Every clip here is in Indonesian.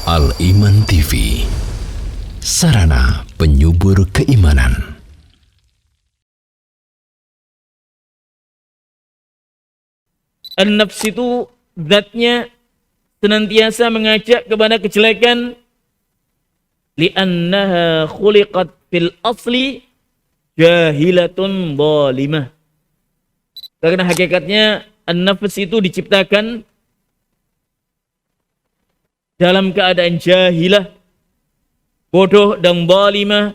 Al-Iman TV, sarana penyubur keimanan. An-nafs itu zatnya senantiasa mengajak kepada kejelekan, li'annaha khuliqat fil asli jahilatun zalimah. Karena hakikatnya an-nafs itu diciptakan dalam keadaan jahilah, bodoh dan zalimah,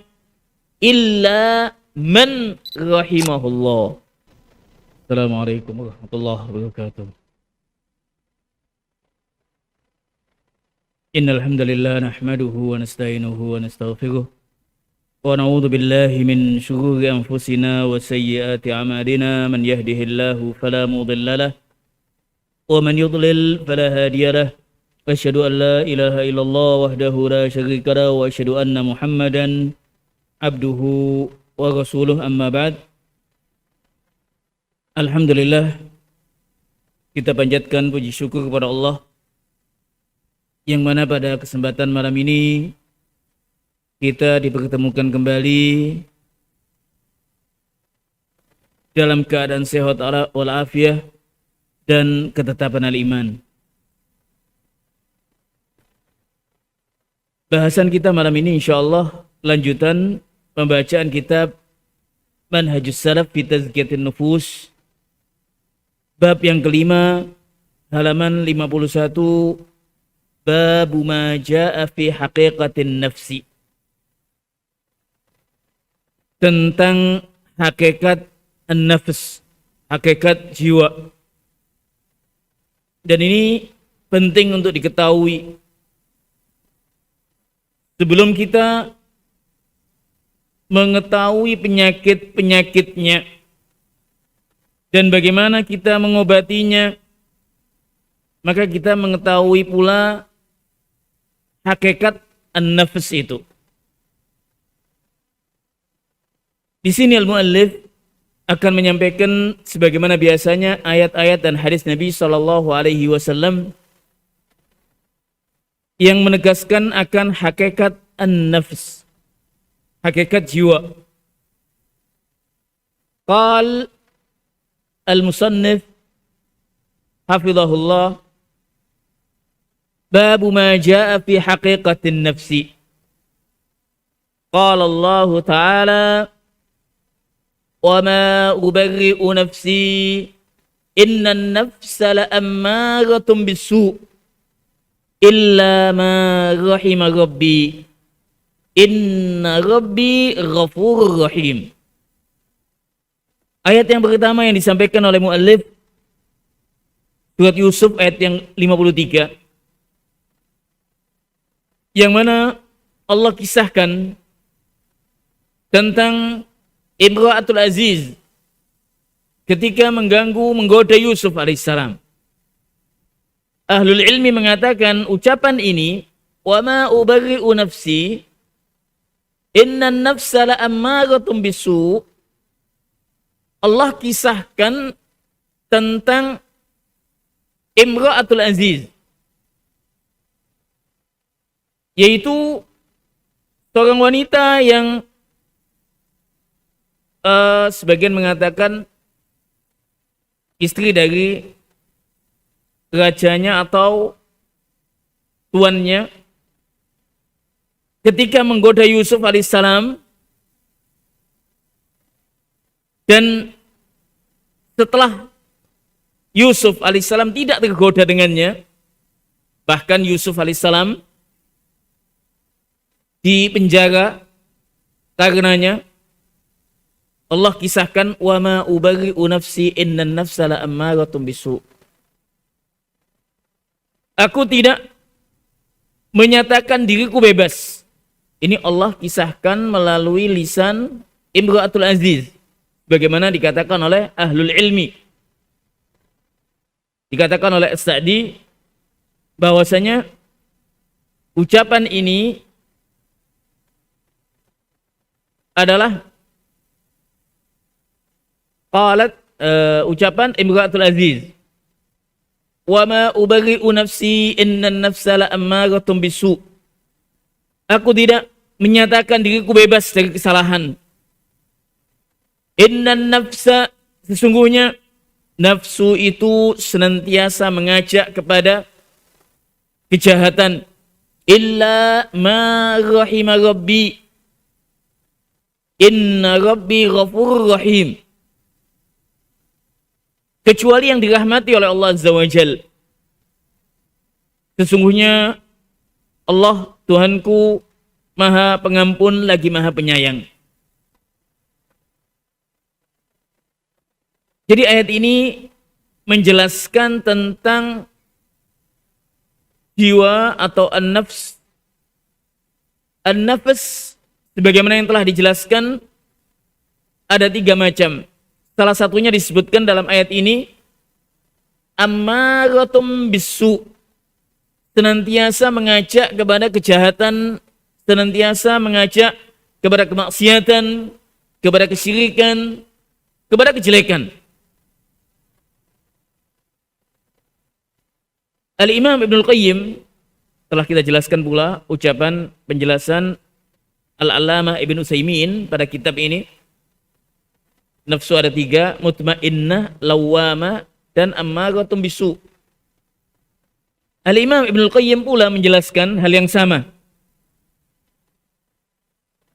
illa man rahimahullah. Assalamualaikum warahmatullahi wabarakatuh. Innal hamdalillah nahmaduhu wa nasta'inuhu wa nastaghfiruh wa na'udzu billahi min shururi anfusina wa sayyiati a'malina. Man yahdihillahu fala mudilla lahu wa man yudlil fala hadiya lahu. Asyhadu an la ilaha illallah wahdahu la syarika lahu wa asyhadu anna Muhammadan abduhu wa rasuluh, amma ba'd. Alhamdulillah, kita panjatkan puji syukur kepada Allah yang mana pada kesempatan malam ini kita dipertemukan kembali dalam keadaan sehat walafiat dan ketetapan al-iman. Bahasan kita malam ini insyaallah lanjutan pembacaan kitab Manhajus Salaf fi Tazkiyatin Nufus, bab yang kelima, halaman 51, bab ma jaa fi haqiqatin nafsi, tentang hakikat an-nafs, hakikat jiwa. Dan ini penting untuk diketahui sebelum kita mengetahui penyakit-penyakitnya dan bagaimana kita mengobatinya, maka kita mengetahui pula hakikat an-nafs itu. Di sini al-muallif akan menyampaikan sebagaimana biasanya ayat-ayat dan hadis Nabi SAW yang menegaskan akan hakikat an-nafs, hakikat jiwa. Qal al-musannif hafizahullah, bab ma jaa fi haqiqatin nafsi. Qala Allah Ta'ala, wa ma ubarri'u nafsi innan nafsa la'ammaratun bisu' illa ma rahima rabbi inna rabbi ghafurur rahim. Ayat yang pertama yang disampaikan oleh muallif, surat Yusuf ayat yang 53, yang mana Allah kisahkan tentang Imra'atul Aziz ketika menggoda Yusuf alaihissalam. Ahlul ilmi mengatakan ucapan ini, wa ma ubarri'u nafsi innan nafsa la'ammaratun bisu', Allah kisahkan tentang Imra'atul Aziz, yaitu seorang wanita yang sebagian mengatakan istri dari rajanya atau tuannya, ketika menggoda Yusuf alaihissalam, dan setelah Yusuf alaihissalam tidak tergoda dengannya, bahkan Yusuf alaihissalam di penjara karenanya, Allah kisahkan, wa ma ubarri'u nafsi innan nafsa la'ammaratun bisu'. Aku tidak menyatakan diriku bebas. Ini Allah kisahkan melalui lisan Imra'atul Aziz, bagaimana dikatakan oleh ahlul ilmi. Dikatakan oleh As-Sa'di bahwasanya ucapan ini adalah qalat, ucapan Imra'atul Aziz, wa ma ubarri'u nafsi innan nafsa la'ammaratun bisu. Aku tidak menyatakan diriku bebas dari kesalahan. Innan nafsa, sesungguhnya nafsu itu senantiasa mengajak kepada kejahatan. Illa ma rahima rabbi, inna rabbi ghafurur rahim. Kecuali yang dirahmati oleh Allah Azza wa Jal. Sesungguhnya Allah Tuhanku Maha Pengampun lagi Maha Penyayang. Jadi ayat ini menjelaskan tentang jiwa atau an-nafs. An-nafs sebagaimana yang telah dijelaskan ada 3 macam. Salah satunya disebutkan dalam ayat ini, ammaratum bisu, senantiasa mengajak kepada kejahatan, senantiasa mengajak kepada kemaksiatan, kepada kesyirikan, kepada kejelekan. Al-Imam Ibnul Qayyim telah kita jelaskan pula ucapan penjelasan Al-Allamah Ibnu Utsaimin pada kitab ini. Nafsu ada 3, mutmainnah, lawwamah, dan ammaratun bisu. Al-Imam Ibnul Qayyim pula menjelaskan hal yang sama.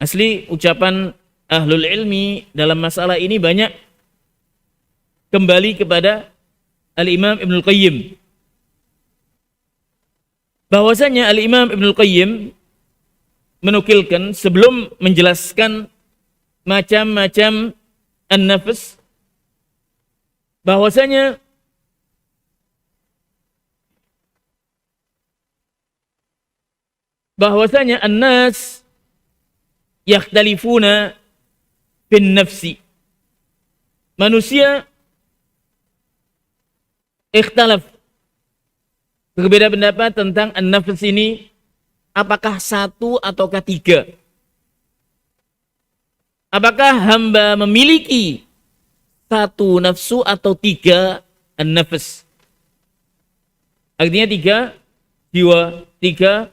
Asli ucapan ahlul ilmi dalam masalah ini banyak kembali kepada Al-Imam Ibnul Qayyim. Bahwasanya Al-Imam Ibnul Qayyim menukilkan sebelum menjelaskan macam-macam an-nafs, bahwasanya an-nas yakhtalifuna bin nafsi. Manusia ikhtalaf, berbeda pendapat tentang an-nafs ini, apakah 1 ataukah 3. Apakah hamba memiliki 1 nafsu atau 3 an-nafs? Artinya 3 jiwa, 3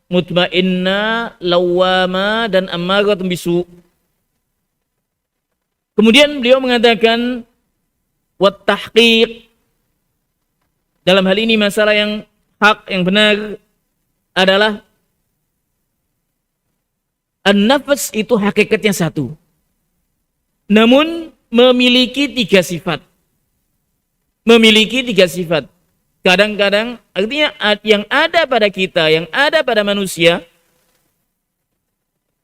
mutmainnah, lawwamah, dan ammaratun bisu. Kemudian beliau mengatakan wat tahqiq, dalam hal ini masalah yang hak, yang benar adalah an-nafs itu hakikatnya 1, namun memiliki 3 sifat. Memiliki 3 sifat. Kadang-kadang artinya yang ada pada kita, yang ada pada manusia,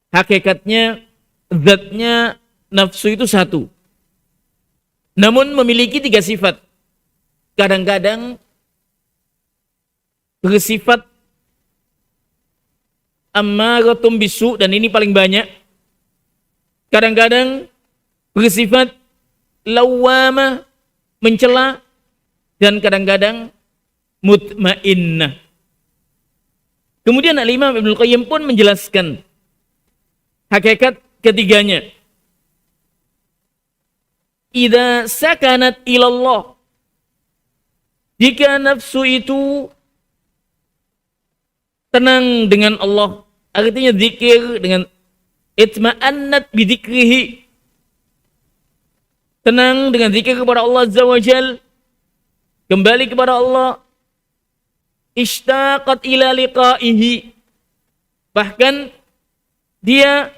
hakikatnya, zatnya nafsu itu 1, namun memiliki 3 sifat. Kadang-kadang bersifat ammaratun bisu, dan ini paling banyak. Kadang-kadang bersifat lawwamah, mencela, dan kadang-kadang mutmainnah. Kemudian Al-Imam Ibnul Qayyim pun menjelaskan hakikat ketiganya. Idza sakanat ilallah, jika nafsu itu tenang dengan Allah, artinya zikir dengan itma'annat bidzikrihi, tenang dengan zikir kepada Allah Azza wa Jal, kembali kepada Allah, ishtaqat ila liqa'ihi, bahkan dia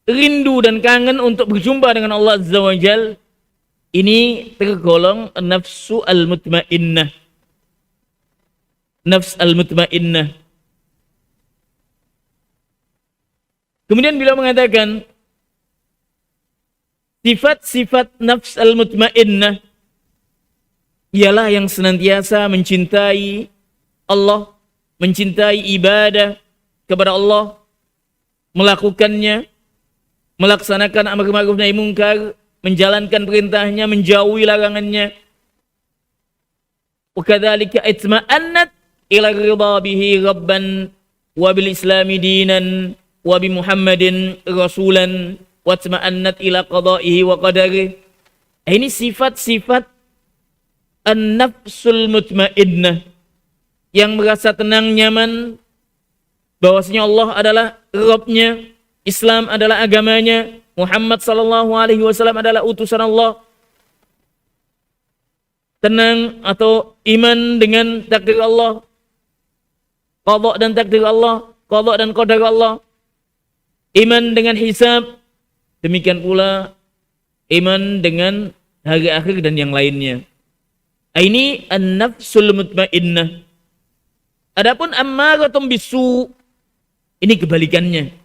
rindu dan kangen untuk berjumpa dengan Allah Azza wa Jal. Ini tergolong nafsu al-mutmainnah. Nafs al-mutmainnah. Kemudian beliau mengatakan sifat-sifat nafs al-mutmainnah ialah yang senantiasa mencintai Allah, mencintai ibadah kepada Allah, melakukannya, melaksanakan amar ma'ruf nahi munkar, menjalankan perintahnya, menjauhi larangannya. Wa kadzalika itma'annat ila ridha bihi rabban wa bil islami dinan wa bi Muhammadin rasulan wa itma'annat ila qada'ihi wa qadarihi. Ini sifat-sifat an-nafsul mutmainnah, yang merasa tenang, nyaman, bahwasanya Allah adalah Rabb-nya, Islam adalah agamanya, Muhammad sallallahu alaihi wasallam adalah utusan Allah. Tenang atau iman dengan takdir Allah, qada dan takdir Allah, qada dan qadar Allah. Iman dengan hisab, demikian pula iman dengan hari akhir dan yang lainnya. Ini an-nafsul mutmainnah. Adapun ammaratun bisu, ini kebalikannya,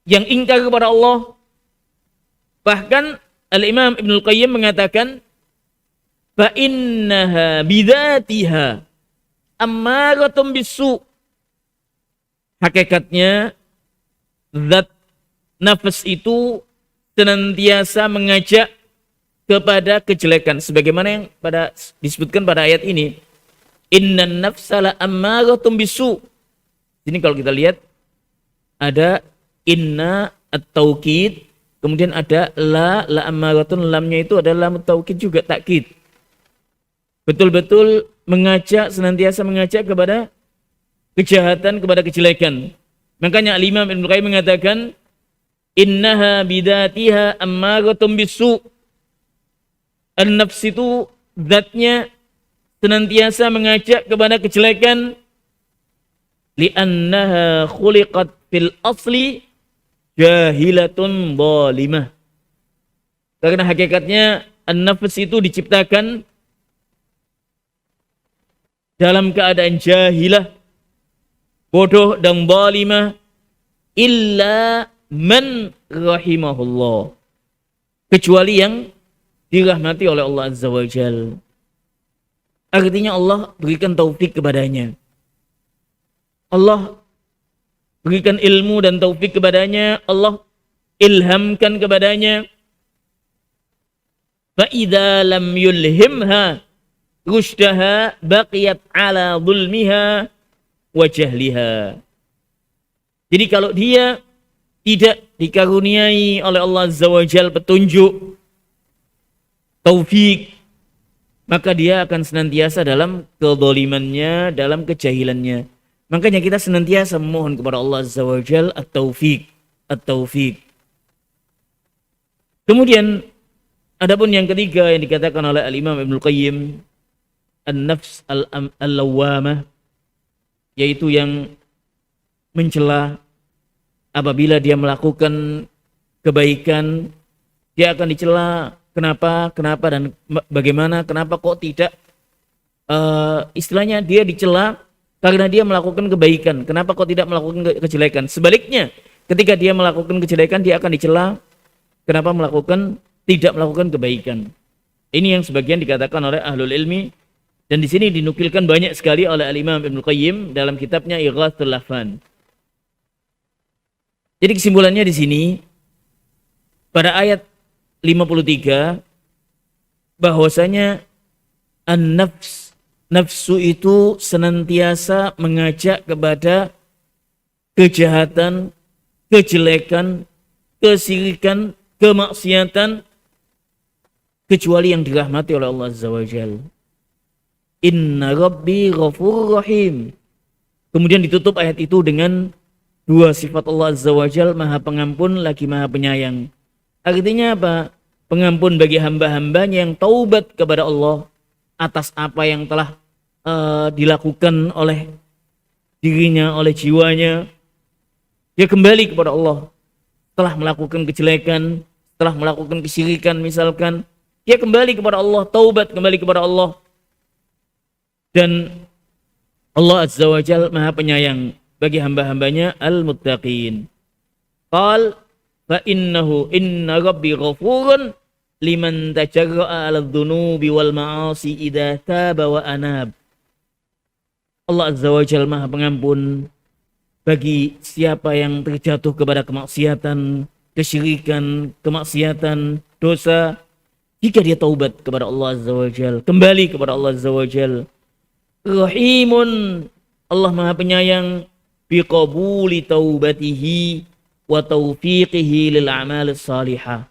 yang ingkar kepada Allah. Bahkan Al-Imam Ibnul Qayyim mengatakan, fa innaha bidzatiha ammaratun bisu. Hakikatnya zat nafas itu senantiasa mengajak kepada kejelekan, sebagaimana yang disebutkan pada ayat ini, innan nafsa la ammaratun bisu. Ini kalau kita lihat ada inna at-taukid, kemudian ada la ammaratun, lamnya itu ada lam taukid juga, takkid. Betul-betul mengajak, senantiasa mengajak kepada kejahatan, kepada kejelekan. Makanya Al-Imam Ibnu Qayyim mengatakan, innaha bidatiha ammaratun bisu. An-nafs itu zatnya senantiasa mengajak kepada kejelekan, li'annaha khuliqat fil asli jahilatun zalimah. Karena hakikatnya an-nafs itu diciptakan dalam keadaan jahilah, bodoh dan zalimah, illa man rahimahullah, kecuali yang dirahmati oleh Allah Azza wa Jal. Artinya Allah berikan taufik kepadanya, Allah berikan ilmu dan taufik kepadanya, Allah ilhamkan kepadanya. Fa idza lam yulhimha rushdaha baqiyat ala zulmiha wa jahliha. Jadi kalau dia tidak dikaruniai oleh Allah Azza wa Jal petunjuk, taufik, maka dia akan senantiasa dalam kezalimannya, dalam kejahilannya. Makanya kita senantiasa memohon kepada Allah Azza wa Jal at-taufik, at-taufik. Kemudian adapun yang ketiga yang dikatakan oleh Al-Imam Ibnul Qayyim, an-nafs al-lawwamah, yaitu yang mencela. Apabila dia melakukan kebaikan, dia akan dicela. Kenapa dan bagaimana, kenapa kok tidak, istilahnya dia dicela karena dia melakukan kebaikan, kenapa kok tidak melakukan kejelekan. Sebaliknya, ketika dia melakukan kejelekan, dia akan dicela kenapa tidak melakukan kebaikan. Ini yang sebagian dikatakan oleh ahlul ilmi, dan di sini dinukilkan banyak sekali oleh Al-Imam Ibnul Qayyim dalam kitabnya Ighathatul Lahfan. Jadi kesimpulannya di sini pada ayat 53, bahwasanya nafsu itu senantiasa mengajak kepada kejahatan, kejelekan, kesyirikan, kemaksiatan, kecuali yang dirahmati oleh Allah Azza wa Jalla. Inna Rabbi Ghafurur Rahim. Kemudian ditutup ayat itu dengan dua sifat Allah Azza wa Jalla, Maha Pengampun lagi Maha Penyayang. Artinya apa? Pengampun bagi hamba-hambanya yang taubat kepada Allah atas apa yang telah dilakukan oleh dirinya, oleh jiwanya. Dia kembali kepada Allah setelah melakukan kejelekan, setelah melakukan kesyirikan misalkan. Dia kembali kepada Allah, taubat kembali kepada Allah. Dan Allah Azza wa Jalla Maha Penyayang bagi hamba-hambanya al-muttaqin. Qal fa inna rabbi ghafurun liman tajarra'a 'ala dzunubi wal ma'asi idza taba wa anab. Allah Azza wa Jalla Maha Pengampun bagi siapa yang terjatuh kepada kemaksiatan, kesyirikan, kemaksiatan, dosa, jika dia taubat kepada Allah Azza wa Jalla, kembali kepada Allah Azza wa Jalla. Rahimun, Allah Maha Penyayang biqabuli taubatihi wa taufiqihi lil a'malis salihah.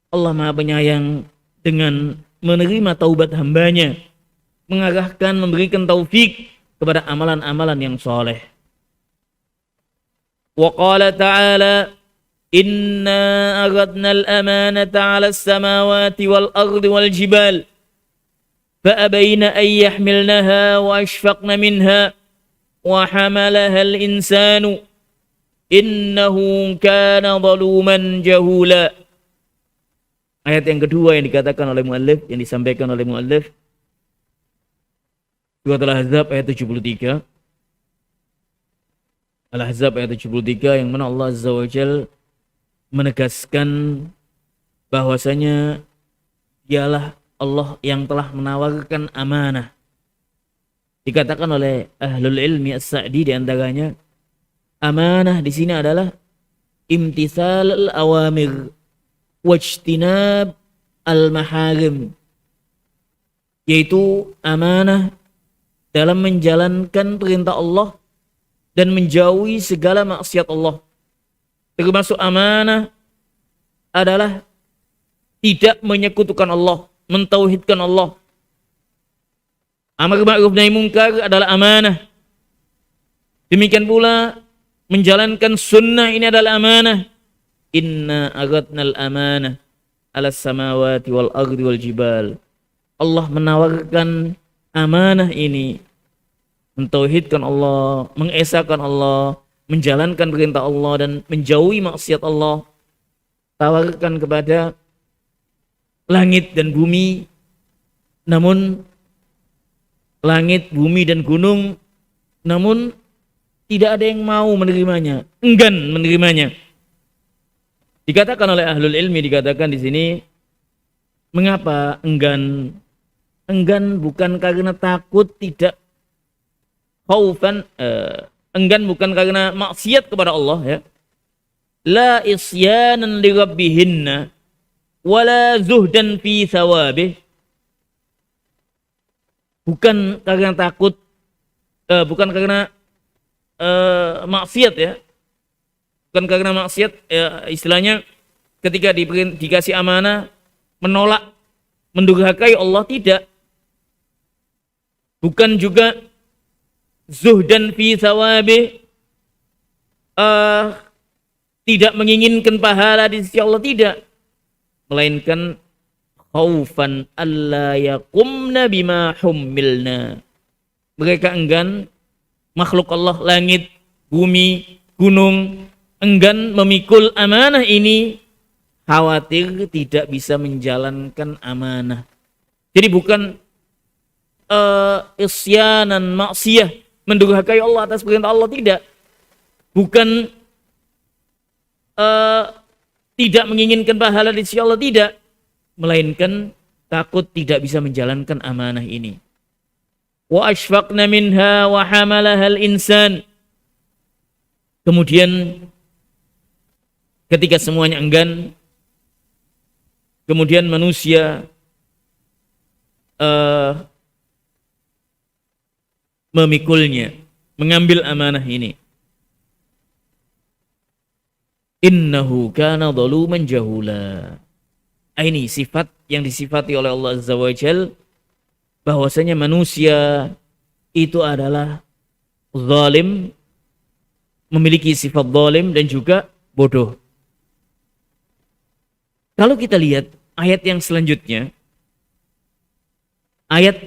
Allah Maha Penyayang dengan menerima taubat hambanya, mengarahkan, memberikan taufik kepada amalan-amalan yang soleh. Wa qala ta'ala, inna aradna al-amanata 'ala as-samawati wal-ardi wal-jibal fa'abayna an yahmilnaha wa ashfaqna minha wa hamalaha al-insanu innahu kana zaluman jahula. Ayat yang kedua yang dikatakan oleh muallif, yang disampaikan oleh muallif, surat Al-Ahzab ayat 73. Al-Ahzab ayat 73 yang mana Allah Azza wa Jal menegaskan bahwasanya dialah Allah yang telah menawarkan amanah. Dikatakan oleh ahlul ilmi as-Sa'di di antaranya, amanah di sini adalah imtithal al-awamir wajtinab al-maharim, yaitu amanah dalam menjalankan perintah Allah dan menjauhi segala maksiat Allah. Termasuk amanah adalah tidak menyekutukan Allah, mentauhidkan Allah. Amar ma'ruf nahi munkar adalah amanah. Demikian pula menjalankan sunnah ini adalah amanah. Inna aradnal amanah 'alas samawati wal ardi wal jibal. Allah menawarkan amanah ini, mentauhidkan Allah, mengesahkan Allah, menjalankan perintah Allah dan menjauhi maksiat Allah. Tawarkan kepada langit dan bumi, namun langit, bumi dan gunung, namun tidak ada yang mau menerimanya, enggan menerimanya. Dikatakan oleh ahlul ilmi, dikatakan di sini, mengapa enggan? Enggan bukan karena takut, tidak khaufan, enggan bukan karena maksiat kepada Allah, ya. La isyanan li rabbihinna wala zuhdan fi thawabih. Bukan karena takut, bukan karena maksiat, ya. Bukan karena maksiat, ya, istilahnya ketika dikasih amanah menolak, mendurhakai Allah, tidak. Bukan juga zuhdan fi thawabih, tidak menginginkan pahala di sisi Allah, tidak. Melainkan khaufan alla yaqumna bima hummilna. Mereka enggan, makhluk Allah, langit, bumi, gunung, enggan memikul amanah ini, khawatir tidak bisa menjalankan amanah. Jadi bukan isyanan, maksiyah, mendurhakai Allah atas perintah Allah, tidak. Bukan tidak menginginkan pahala di sisi Allah, tidak. Melainkan takut tidak bisa menjalankan amanah ini. Wa ashfaqna minha wa hamalaha al-insan. Kemudian ketika semuanya enggan, kemudian manusia memikulnya, mengambil amanah ini. Innahu kana zaluman jahula. Ini sifat yang disifati oleh Allah Azza wa Jal, bahwasanya manusia itu adalah zalim, memiliki sifat zalim dan juga bodoh. Kalau kita lihat ayat yang selanjutnya, ayat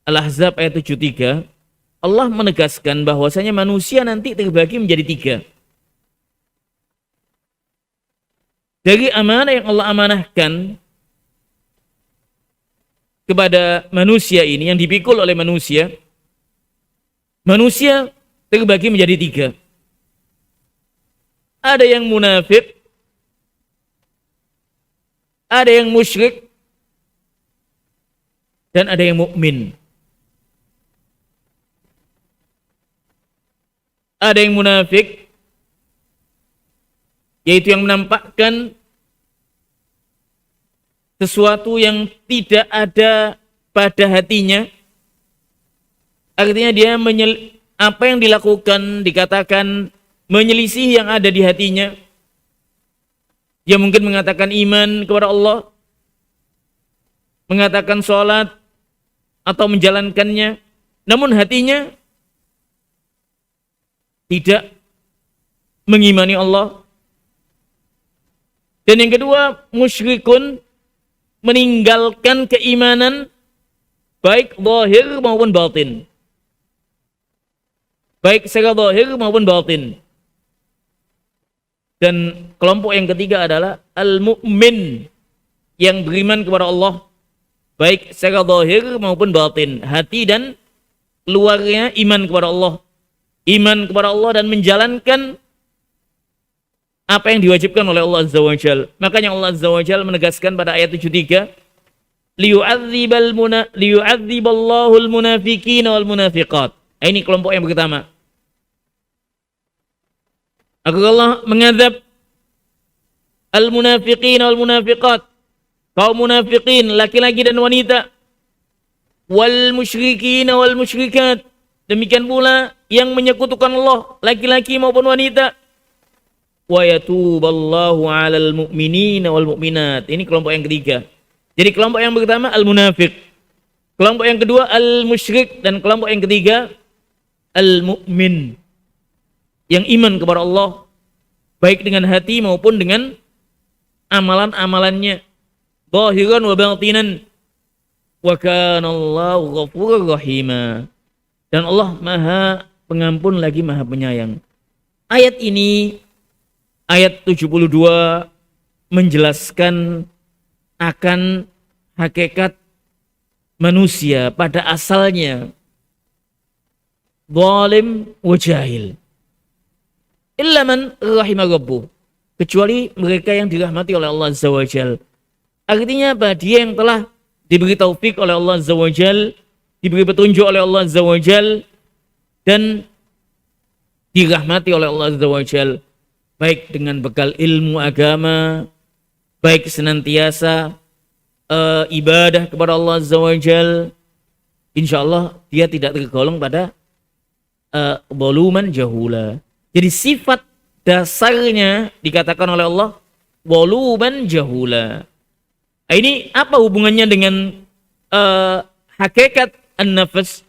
Al-Ahzab ayat 73, Allah menegaskan bahwasanya manusia nanti terbagi menjadi 3. Dari amanah yang Allah amanahkan kepada manusia ini, yang dipikul oleh manusia, manusia terbagi menjadi 3. Ada yang munafik, ada yang musyrik, dan ada yang mukmin. Ada yang munafik, yaitu yang menampakkan sesuatu yang tidak ada pada hatinya. Artinya dia apa yang dilakukan dikatakan menyelisih yang ada di hatinya. Dia mungkin mengatakan iman kepada Allah, mengatakan sholat atau menjalankannya, namun hatinya tidak mengimani Allah. Dan yang kedua, musyrikun, meninggalkan keimanan baik zahir maupun batin. Baik secara zahir maupun batin. Dan kelompok yang ketiga adalah al-mu'min, yang beriman kepada Allah baik secara zahir maupun batin, hati dan luarnya iman kepada Allah. Iman kepada Allah dan menjalankan apa yang diwajibkan oleh Allah Azza wa Jalla. Makanya Allah Azza wa Jalla menegaskan pada ayat 73, liyu'adziballahu al-munafiqina wal munafiqat. Ini kelompok yang pertama. Agar Allah mengadab al-munafiqina wal munafiqat, kaum munafiqin laki-laki dan wanita, wal musyrikin wal musyrikat, demikian pula yang menyekutukan Allah laki-laki maupun wanita, wa yatuballahu 'alal mu'minina wal mu'minat. Ini kelompok yang ketiga. Jadi kelompok yang pertama al-munafiq, kelompok yang kedua al-musyrik, dan kelompok yang ketiga al-mu'min, yang iman kepada Allah baik dengan hati maupun dengan amalan-amalannya, zahiran wa batinan, wa kana Allahu ghafurur rahima, dan Allah Maha Pengampun lagi Maha Penyayang. Ayat ini, ayat 72, menjelaskan akan hakikat manusia pada asalnya zalim wa jahil, illa man rahimah rabbuh, kecuali mereka yang dirahmati oleh Allah Azza wa Jal. Artinya apa? Dia yang telah diberi taufik oleh Allah Azza wa Jal, diberi petunjuk oleh Allah Azza wa Jal, dan dirahmati oleh Allah Azza wa Jal, baik dengan bekal ilmu agama, baik senantiasa ibadah kepada Allah Azza wa Jal, insya Allah dia tidak tergolong pada zaluman jahula. Jadi sifat dasarnya dikatakan oleh Allah zaluman jahula. Ini apa hubungannya dengan hakikat an-nafs?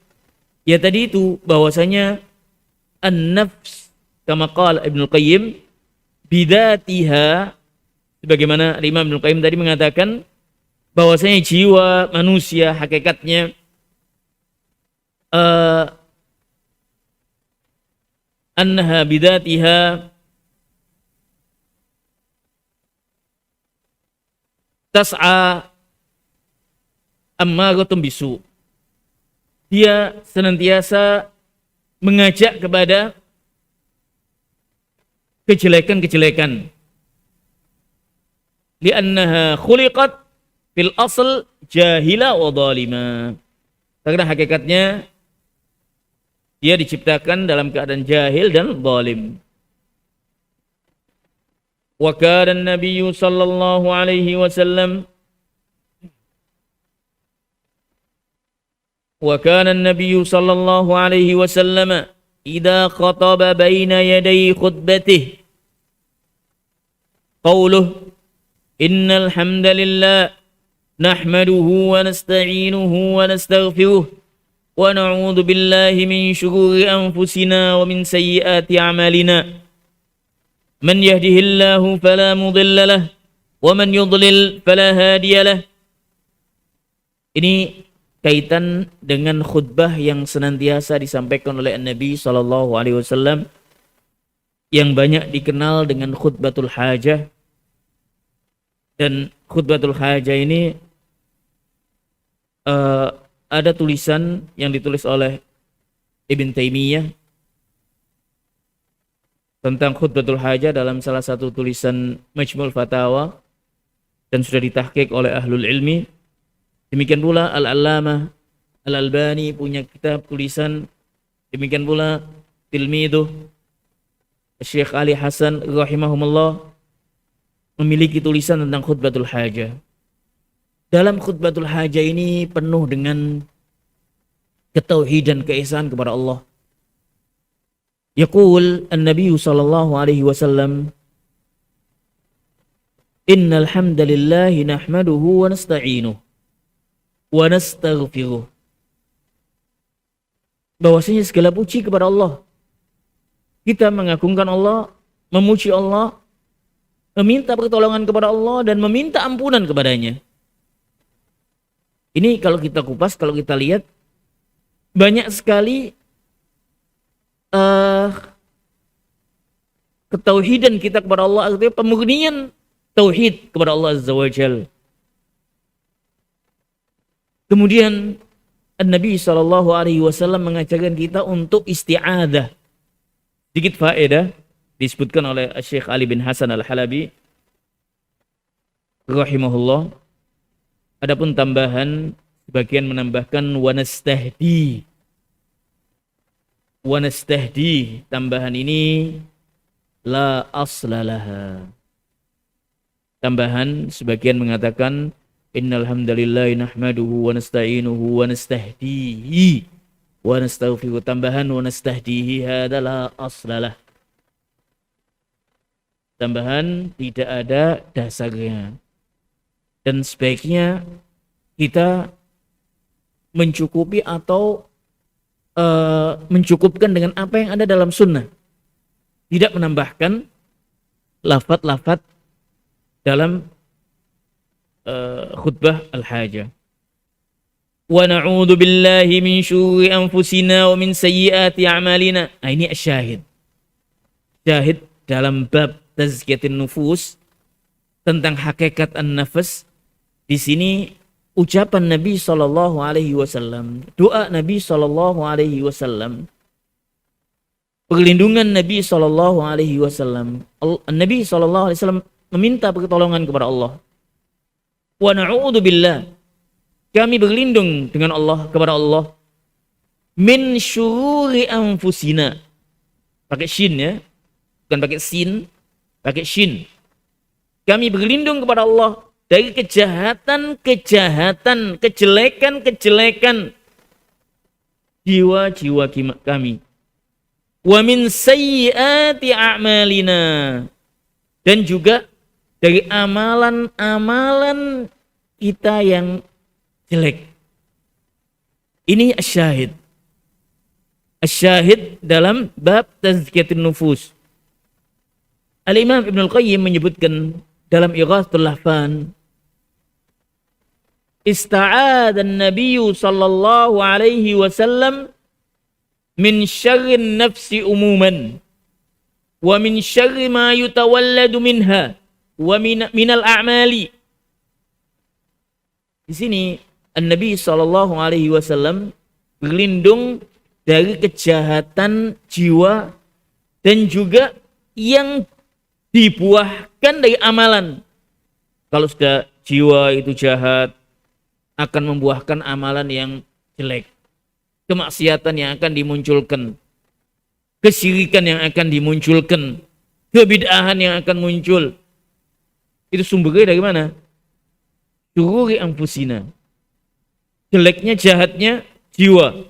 Ya tadi itu, bahwasanya an-nafs kama qala Ibnu Qayyim bidatiha, sebagaimana Imam Ibnu Qayyim tadi mengatakan bahwasanya jiwa manusia hakikatnya annaha bidatiha tas'a ammaratun bisu. Dia senantiasa mengajak kepada kejelekan-kejelekan. Li'annaha khuliqat fil asl jahila wa zalima. Karena hakikatnya dia diciptakan dalam keadaan jahil dan zalim. Wa kana an-nabiy sallallahu alaihi wasallam وكان النبي صلى الله عليه وسلم إذا خطب بين يدي خطبته قوله إن الحمد لله نحمده ونستعينه ونستغفره ونعوذ بالله من شرور أنفسنا ومن سيئات أعمالنا من يهده الله فلا مضل له ومن يضلل فلا هادي له. Ini kaitan dengan khutbah yang senantiasa disampaikan oleh Nabi SAW, yang banyak dikenal dengan khutbatul hajah. Dan khutbatul hajah ini ada tulisan yang ditulis oleh Ibn Taimiyah tentang khutbatul hajah dalam salah satu tulisan Majmul Fatawa, dan sudah ditahqiq oleh ahlul ilmi. Demikian pula Al-Allamah Al-Albani punya kitab tulisan. Demikian pula tilmidhu Syekh Ali Hasan rahimahumullah memiliki tulisan tentang khutbatul hajah. Dalam khutbatul hajah ini penuh dengan ketauhidan, keesaan kepada Allah. Yaqul an-nabiy sallallahu alaihi wasallam, innal hamdalillahi nahmaduhu wa nasta'inuh wa nastaghfiruh. Bahwasanya segala puji kepada Allah. Kita mengagungkan Allah, memuji Allah, meminta pertolongan kepada Allah dan meminta ampunan kepadanya. Ini kalau kita kupas, kalau kita lihat banyak sekali ketauhidan kita kepada Allah, artinya pemurnian tauhid kepada Allah Azza wa Jalla. Kemudian Nabi SAW mengajarkan kita untuk isti'adah. Sedikit faedah disebutkan oleh Syekh Ali bin Hasan Al-Halabi rahimahullah. Adapun tambahan, sebagian menambahkan wanastahdi. Wanastahdi, tambahan ini la aslalaha. Tambahan, sebagian mengatakan innal hamdalillahi nahmaduhu wa nasta'inuhu wa nastahdihi wa nastaghfiruh. Tambahan wa nastahdihi hadalah aslalah. Tambahan tidak ada dasarnya. Dan sebaiknya kita mencukupi atau mencukupkan dengan apa yang ada dalam sunnah. Tidak menambahkan lafaz-lafaz dalam khutbah al-hajah. Wa na'udzu billahi min syururi anfusina wa min sayyiati a'malina. Nah, ini syahid. Syahid dalam bab tazkiyatin nufus tentang hakikat an-nafas. Di sini ucapan Nabi sallallahu alaihi wasallam, doa Nabi sallallahu alaihi wasallam, perlindungan Nabi sallallahu alaihi wasallam. Nabi sallallahu alaihi wasallam meminta pertolongan kepada Allah. Wa na'udzu billah, kami berlindung dengan Allah, kepada Allah, min syururi anfusina. Pakai shin ya, bukan pakai sin, pakai shin. Kami berlindung kepada Allah dari kejahatan-kejahatan, kejelekan-kejelekan jiwa-jiwa kami. Wa min sayyiati a'malina, dan juga dari amalan-amalan kita yang jelek. Ini asyahid. Asyahid dalam bab tazkiyatin nufus. Al-Imam Ibn Al-Qayyim menyebutkan dalam Ighathatul Lahfan, ista'adha an-nabiy sallallahu alaihi wasallam min syarrin nafsi umuman wa min syarri ma yutawalladu minha wa minal a'mali. Di sini Nabi sallallahu alaihi wasallam berlindung dari kejahatan jiwa dan juga yang dibuahkan dari amalan. Kalau sudah jiwa itu jahat, akan membuahkan amalan yang jelek, kemaksiatan yang akan dimunculkan, kesyirikan yang akan dimunculkan, kebid'ahan yang akan muncul. Itu sumbernya dari mana? Syururi anfusina. Jeleknya, jahatnya jiwa.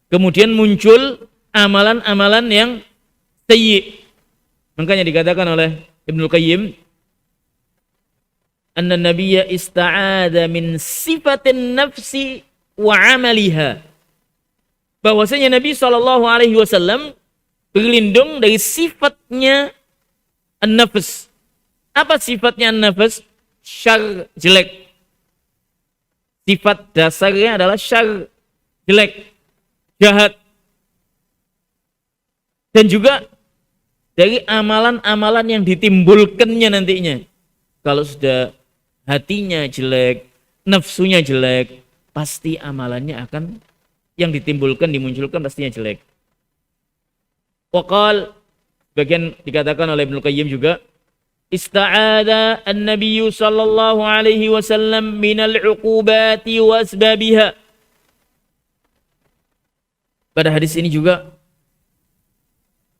Kemudian muncul amalan-amalan yang sayyi. Makanya dikatakan oleh Ibnu Qayyim, anna nabiyya ista'adha min sifatin nafsi wa amaliha. Bahwasanya Nabi SAW berlindung dari sifatnya an-nafs. Apa sifatnya an-nafs? Syar, jelek. Sifat dasarnya adalah syar, jelek, jahat. Dan juga dari amalan-amalan yang ditimbulkannya nantinya. Kalau sudah hatinya jelek, nafsunya jelek, pasti amalannya akan yang ditimbulkan, dimunculkan pastinya jelek. Waqal, bagian dikatakan oleh Ibnu Qayyim juga, ista'adha an-nabiy sallallahu alaihi wasallam minal uqubati wa asbabiha. Pada hadis ini juga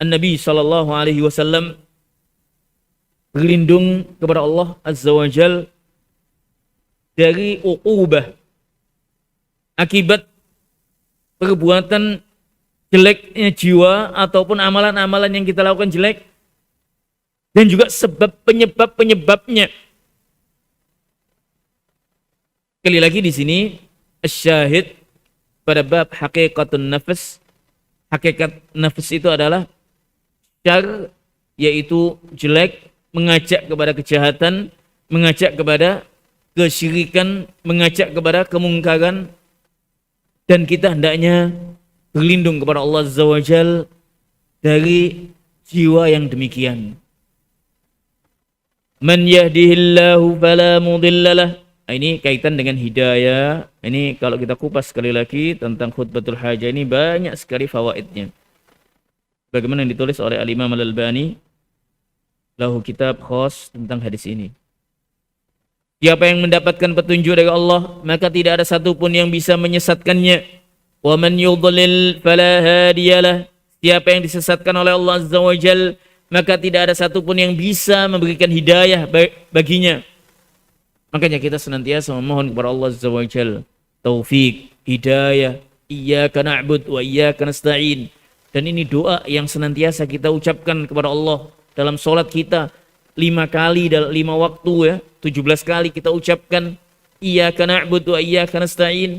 An-Nabi sallallahu alaihi wasallam berlindung kepada Allah Azza wa Jal dari uqubah, akibat perbuatan jeleknya jiwa ataupun amalan-amalan yang kita lakukan jelek, dan juga sebab penyebab-penyebabnya. Sekali lagi di sini Asyahid pada bab hakikatun nafs. Hakikat nafs itu adalah syar, yaitu jelek, mengajak kepada kejahatan, mengajak kepada kesyirikan, mengajak kepada kemungkaran, dan kita hendaknya berlindung kepada Allah Azza wa Jal dari jiwa yang demikian. Man yahdihillahu fala mudhillalah. Ini kaitan dengan hidayah. Ini kalau kita kupas sekali lagi tentang khutbatul hajah ini banyak sekali fawaidnya. Bagaimana yang ditulis oleh Al-Imam Al-Albani, lahu kitab khas tentang hadis ini. Siapa yang mendapatkan petunjuk dari Allah, maka tidak ada satupun yang bisa menyesatkannya. Wa man yudlil fala hadiyalah. Siapa yang disesatkan oleh Allah Azza wa Jal, maka tidak ada satupun yang bisa memberikan hidayah baginya. Makanya kita senantiasa memohon kepada Allah Azza wa Jal taufik, hidayah, iyyaka na'bud wa iyyaka nasta'in. Dan ini doa yang senantiasa kita ucapkan kepada Allah dalam sholat kita 5 kali dalam 5 waktu ya, 17 kali kita ucapkan iyyaka na'bud wa iyyaka nasta'in.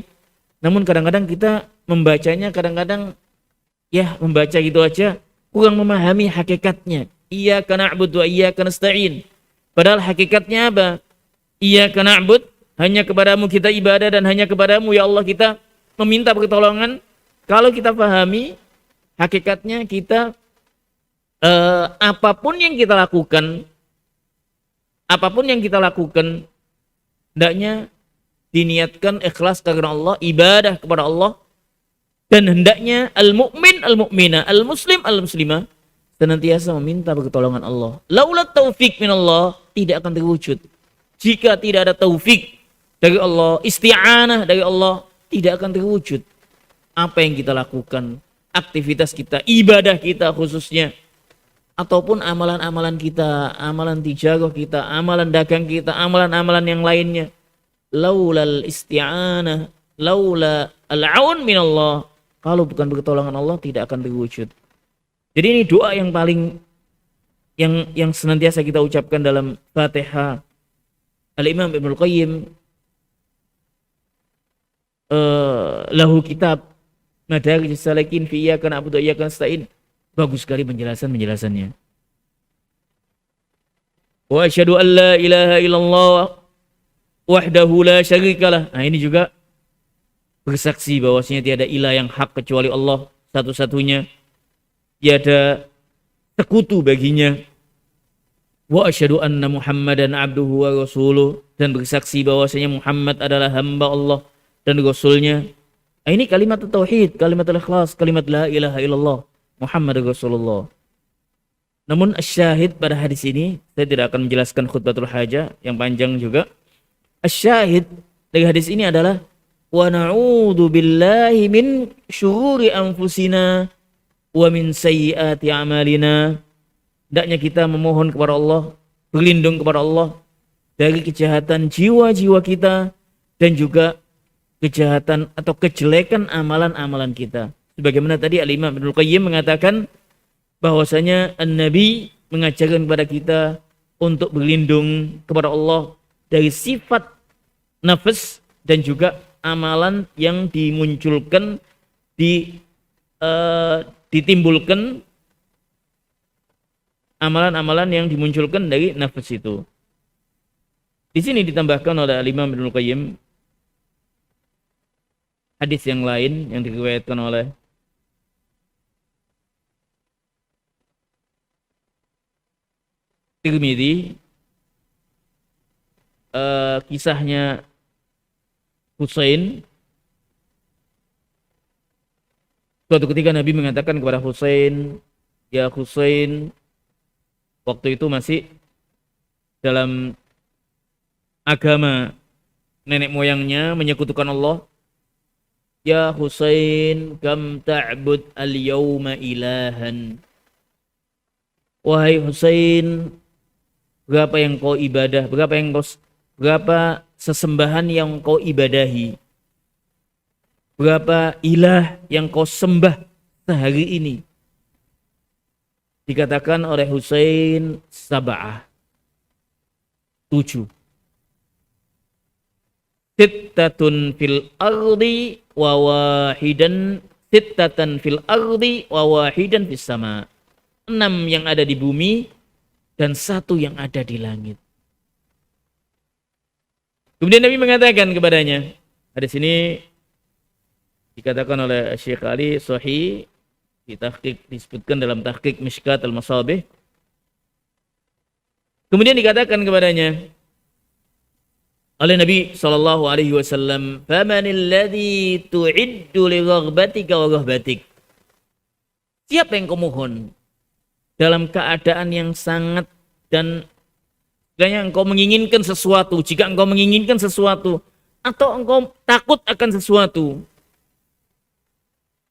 Namun kadang-kadang kita membacanya kadang-kadang ya membaca gitu aja, kurang memahami hakikatnya. Iyyaka na'bud wa iyyaka nasta'in. Padahal hakikatnya apa? Iyyaka na'bud, hanya kepadamu kita ibadah dan hanya kepadamu ya Allah kita meminta pertolongan. Kalau kita pahami hakikatnya, kita apapun yang kita lakukan hendaknya diniatkan ikhlas karena Allah, ibadah kepada Allah, dan hendaknya al-mu'min al-mu'mina, al-muslim al-muslimah senantiasa meminta pertolongan Allah. Laula taufik minallah, tidak akan terwujud. Jika tidak ada taufik dari Allah, isti'anah dari Allah, tidak akan terwujud. Apa yang kita lakukan, aktivitas kita, ibadah kita khususnya, ataupun amalan-amalan kita, amalan tijarah kita, amalan dagang kita, amalan-amalan yang lainnya, laulal isti'anah, laula al-aun minallah, kalau bukan pertolongan Allah tidak akan terwujud. Jadi ini doa yang paling yang senantiasa kita ucapkan dalam Fatihah. Al-Imam Ibnul Qayyim lahu kitab Madarijus Salikin fi iyyaka na'budu wa iyyaka nasta'in. Bagus sekali penjelasannya. Wa asyhadu an la ilaha illallah wahdahu la syarikalah. Nah, ini juga bersaksi bahwasanya tiada ilah yang hak kecuali Allah satu-satunya. Tiada sekutu baginya. Wa asyhadu anna Muhammadan abduhu wa rasuluh, dan bersaksi bahwasanya Muhammad adalah hamba Allah dan rasulnya. Nah, ini kalimat tauhid, kalimat ikhlas, kalimat la ilaha illallah Muhammad Rasulullah. Namun asyahid pada hadis ini, saya tidak akan menjelaskan khutbatul hajah yang panjang juga. Asyahid dari hadis ini adalah wa na'udzu billahi min syururi anfusina wa min sayyiati a'malina. Hendaknya kita memohon kepada Allah, berlindung kepada Allah dari kejahatan jiwa-jiwa kita dan juga kejahatan atau kejelekan amalan-amalan kita. Sebagaimana tadi Al-Imam Ibnul Qayyim mengatakan bahwasanya An-Nabi mengajarkan kepada kita untuk berlindung kepada Allah dari sifat nafs dan juga amalan yang dimunculkan, ditimbulkan, amalan-amalan yang dimunculkan dari nafs itu. Di sini ditambahkan oleh Al-Imam Ibnul Qayyim hadis yang lain yang diriwayatkan oleh Tirmidzi, kisahnya Husain. Suatu ketika Nabi mengatakan kepada Husain, ya Husain, waktu itu masih dalam agama nenek moyangnya menyekutukan Allah. Ya Husain, kam ta'bud al-yawma ilahan. Wahai Husain, berapa yang kau ibadah, berapa sesembahan yang kau ibadahi, berapa ilah yang kau sembah sehari ini. Dikatakan oleh Husain, sab'ah, 7. sittatun fil ardi wa wahidan sittatan fil ardi wa wahidan fis sama. 6 yang ada di bumi dan 1 yang ada di langit. Kemudian Nabi mengatakan kepadanya, hadis ini dikatakan oleh Syekh Ali Sahih, disebutkan dalam tahqiq Mishkat al-Masabih. Kemudian dikatakan kepadanya oleh Nabi sallallahu alaihi wasallam, "Famanil ladzi tu'iddu li raghbatika wa rahbatik?" Siapa yang kau mohon dalam keadaan yang sangat dan sekiranya engkau menginginkan sesuatu, jika engkau menginginkan sesuatu atau engkau takut akan sesuatu.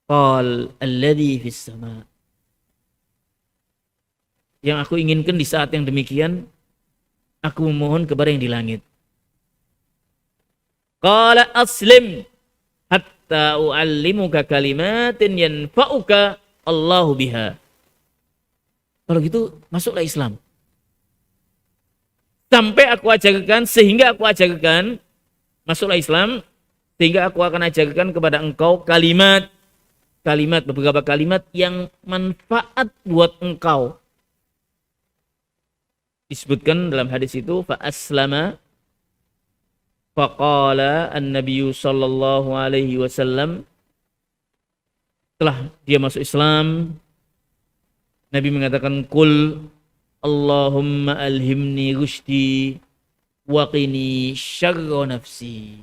Qal alladzi fis sama. Yang aku inginkan di saat yang demikian, aku memohon kepada yang di langit. Qala aslim hatta u'allimuka kalimatin yanfa'uka Allahu biha. Kalau gitu masuklah Islam. Sehingga aku ajarkan, masuklah Islam, sehingga aku akan ajarkan kepada engkau beberapa kalimat yang manfaat buat engkau. Disebutkan dalam hadis itu, fa aslama faqala an-nabiyyu sallallahu alaihi wasallam, setelah dia masuk Islam, Nabi mengatakan, qul Allahumma alhimni rushdi wa qini syarra nafsi.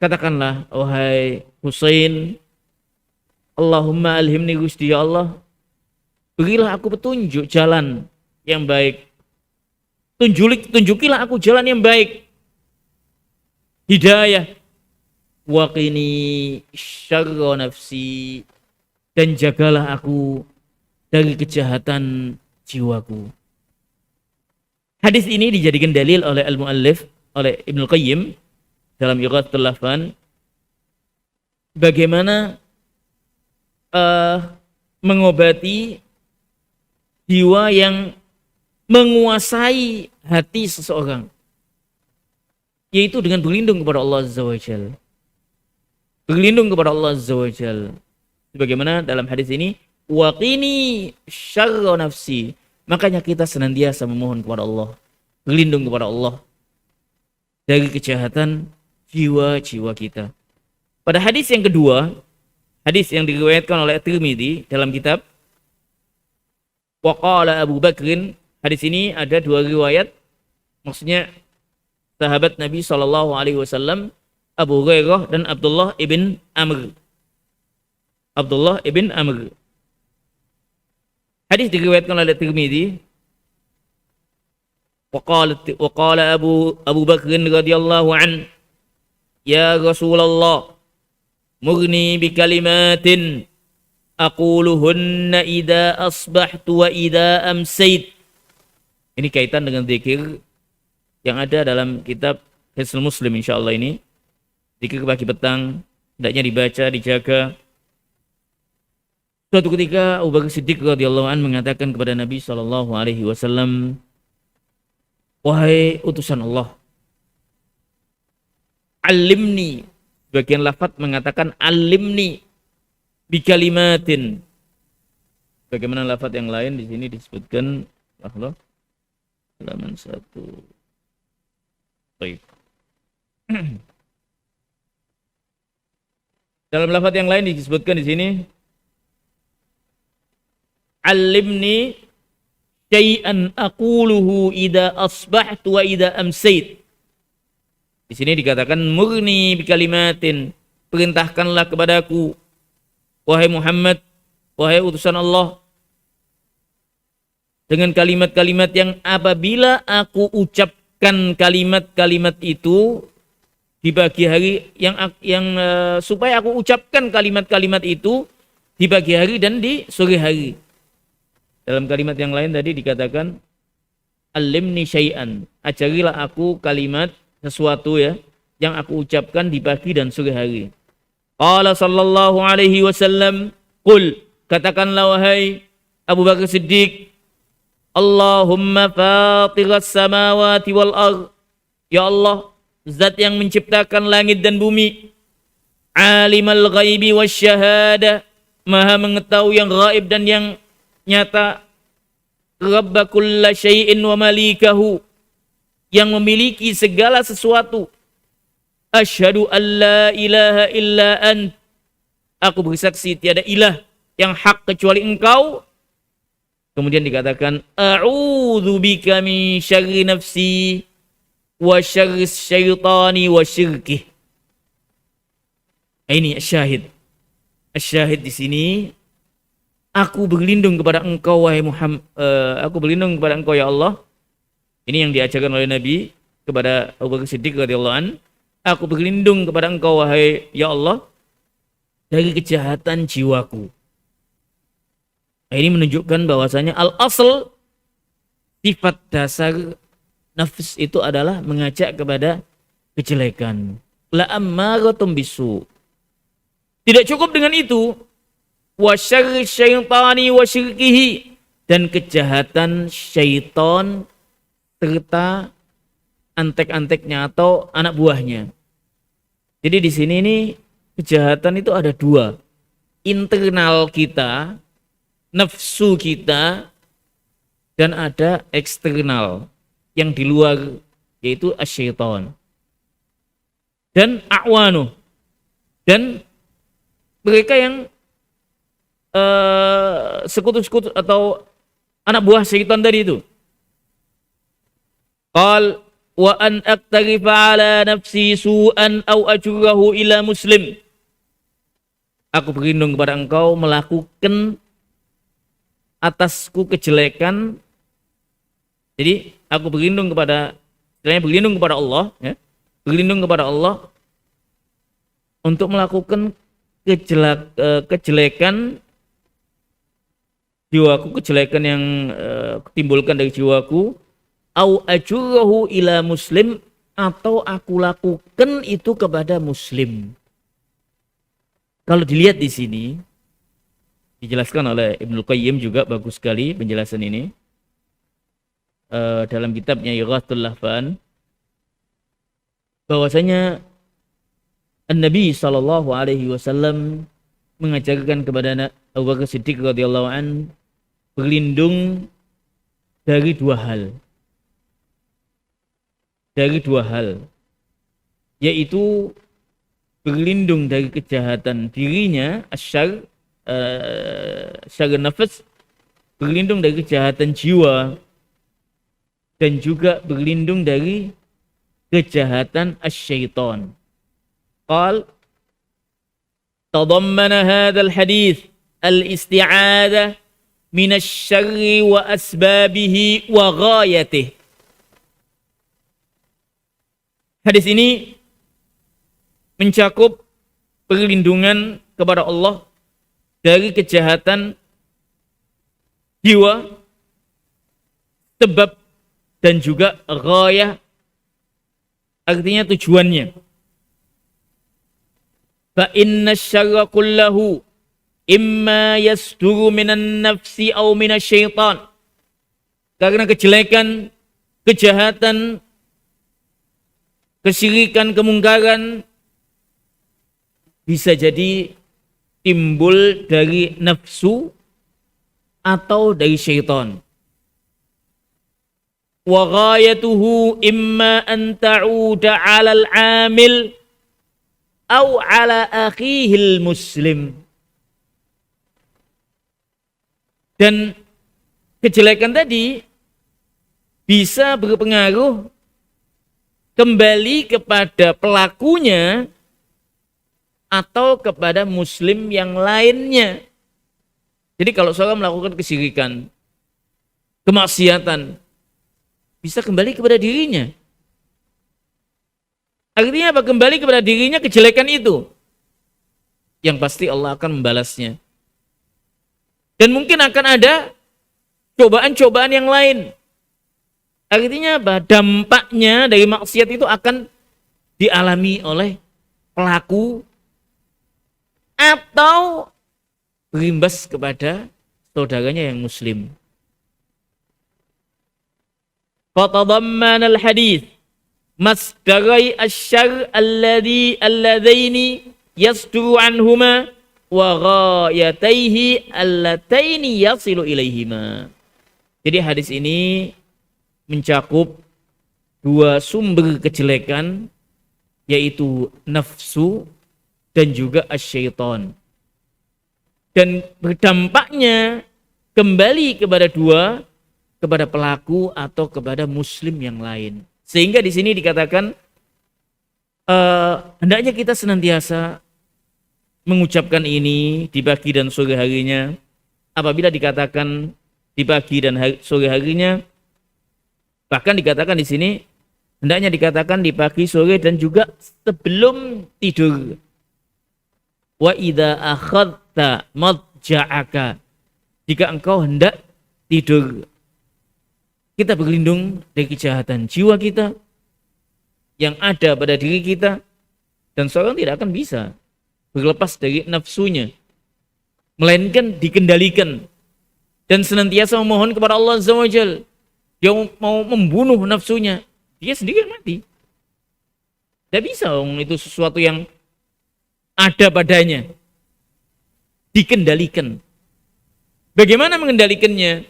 Katakanlah, wahai Husain, Allahumma alhimni rushdi, ya Allah, berilah aku petunjuk jalan yang baik. Tunjukilah aku jalan yang baik. Hidayah. Wa qini syarra nafsi, dan jagalah aku dari kejahatan jiwaku. Hadis ini dijadikan dalil oleh al-muallif, oleh Ibnu Qayyim dalam Ighathatul Lahfan, bagaimana mengobati jiwa yang menguasai hati seseorang, yaitu dengan berlindung kepada Allah Azza wa Jalla. Berlindung kepada Allah Azza wa Jalla. Sebagaimana dalam hadis ini, waqini syarra nafsi. Makanya kita senantiasa memohon kepada Allah, berlindung kepada Allah dari kejahatan jiwa-jiwa kita. Pada hadis yang kedua, hadis yang diriwayatkan oleh Tirmidzi dalam kitab Waqala Abu Bakrin, hadis ini ada 2 riwayat, maksudnya sahabat Nabi SAW, Abu Hurairah dan Abdullah ibn Amr. Hadis diriwayatkan oleh Tirmidzi. Waqala Abu Bakrin radhiyallahu an, ya Rasulullah, murni bi kalimatin aquluhunna idza asbahtu wa idza amsayt. Ini kaitan dengan zikir yang ada dalam kitab Hisnul Muslim, insyaallah ini. Zikir pagi petang hendaknya dibaca, dijaga. Suatu ketika Abu Bakar Siddiq radhiyallahu an mengatakan kepada Nabi sallallahu alaihi wasallam, wahai utusan Allah, alimni. Bagian lafaz mengatakan alimni bi kalimatin. Bagaimana lafaz yang lain di sini disebutkan Allah halaman 1. Baik. Dalam lafaz yang lain disebutkan di sini, alimni syai'an aquluhu idza asbahtu wa idza amsayt. Di sini dikatakan murni bi kalimatin, perintahkanlah kepadaku wahai Muhammad, wahai utusan Allah, dengan kalimat-kalimat yang apabila aku ucapkan kalimat-kalimat itu di pagi hari, supaya aku ucapkan kalimat-kalimat itu di pagi hari dan di sore hari. Dalam kalimat yang lain tadi dikatakan alimni syai'an, ajarilah aku kalimat sesuatu ya yang aku ucapkan di pagi dan sore hari. Qala sallallahu alaihi wasallam, qul, katakanlah wahai Abu Bakar Siddiq, Allahumma fatiras samawati wal ardh, Ya Allah, zat yang menciptakan langit dan bumi, alimul ghaibi wasyahadah, maha mengetahui yang gaib dan yang nyata, rabba kulla syai'in wa malikahu, yang memiliki segala sesuatu. Asyhadu an la ilaha illa ant, aku bersaksi tiada ilah yang hak kecuali engkau. Kemudian dikatakan, a'udzu bika min syarri nafsi wa syarri syaitani wa syirkih. Ini syahid. Syahid di sini, aku berlindung kepada engkau wahai Muhammad, aku berlindung kepada engkau ya Allah. Ini yang diajarkan oleh Nabi kepada Abu Bakar Siddiq radhiyallahu an. Aku berlindung kepada engkau wahai ya Allah dari kejahatan jiwaku. Ini menunjukkan bahwasanya al-asl, sifat dasar nafs itu adalah mengajak kepada kejelekan. La ammaratum bisu. Tidak cukup dengan itu, wa syarri syaitani wa syirkihi, dan kejahatan syaitan serta antek-anteknya atau anak buahnya. Jadi di sini ini kejahatan itu ada dua. Internal kita, nafsu kita, dan ada eksternal yang di luar, yaitu asyaitan dan a'wanu, dan mereka yang sekutu-sekutu atau anak buah syaitan tadi itu. Qal wa an aktarifa ala nafsi su'an aw ajurahu ila muslim. Aku berlindung kepada engkau melakukan atasku kejelekan. Jadi aku berlindung kepada, istilahnya berlindung kepada Allah, ya. Berlindung kepada Allah untuk melakukan kejelekan jiwaku, kejelekan yang timbulkan dari jiwaku, au ajurahu ila muslim, atau aku lakukan itu kepada muslim. Kalau dilihat di sini dijelaskan oleh Ibnu Qayyim, juga bagus sekali penjelasan ini dalam kitabnya Ighathul Lahfan, bahwasanya Nabi sallallahu alaihi wasallam mengajarkan kepada Abu Bakar Siddiq radhiyallahu an berlindung dari dua hal. Dari dua hal, yaitu berlindung dari kejahatan dirinya, asyar, syar nafas, berlindung dari kejahatan jiwa, dan juga berlindung dari kejahatan asyaitan. Qal tadammana hadzal hadits al-isti'adzah min asy-syarri wa asbabihi wa ghayatihi. Hadis ini mencakup perlindungan kepada Allah dari kejahatan jiwa, sebab, dan juga ghayah, artinya tujuannya. Fa inna syarra kullahu imma yasduru minan nafsi aw minasyaitan. Karena kejelekan, kejahatan, kesyirikan, kemungkaran bisa jadi timbul dari nafsu atau dari syaitan. Wa ghayatuhu imma an ta'uda 'ala al-'amil aw 'ala akhihi muslim. Dan kejelekan tadi bisa berpengaruh kembali kepada pelakunya atau kepada muslim yang lainnya. Jadi kalau seorang melakukan kesyirikan, kemaksiatan, bisa kembali kepada dirinya. Artinya apa? Kembali kepada dirinya kejelekan itu, yang pasti Allah akan membalasnya. Dan mungkin akan ada cobaan-cobaan yang lain. Artinya apa? Dampaknya dari maksiat itu akan dialami oleh pelaku atau berimbas kepada saudaranya yang muslim. Fatadammana al-hadits masdarai asyarr alladzaini yasduru anhuma wa ghayataihi allataini yasilu ilaihima. Jadi hadis ini mencakup dua sumber kejelekan, yaitu nafsu dan juga asyaiton. Dan berdampaknya kembali kepada pelaku atau kepada muslim yang lain. Sehingga di sini dikatakan hendaknya kita senantiasa mengucapkan ini di pagi dan sore harinya. Apabila dikatakan di pagi dan sore harinya, bahkan dikatakan di sini hendaknya dikatakan di pagi, sore, dan juga sebelum tidur. Wa idza akhadta madja'aka, jika engkau hendak tidur. Kita berlindung dari kejahatan jiwa kita yang ada pada diri kita, dan seorang tidak akan bisa berlepas dari nafsunya, melainkan dikendalikan dan senantiasa memohon kepada Allah Azza wa Jalla. Dia mau membunuh nafsunya, dia sendiri yang mati. Tidak bisa, itu sesuatu yang ada padanya, dikendalikan. Bagaimana mengendalikannya?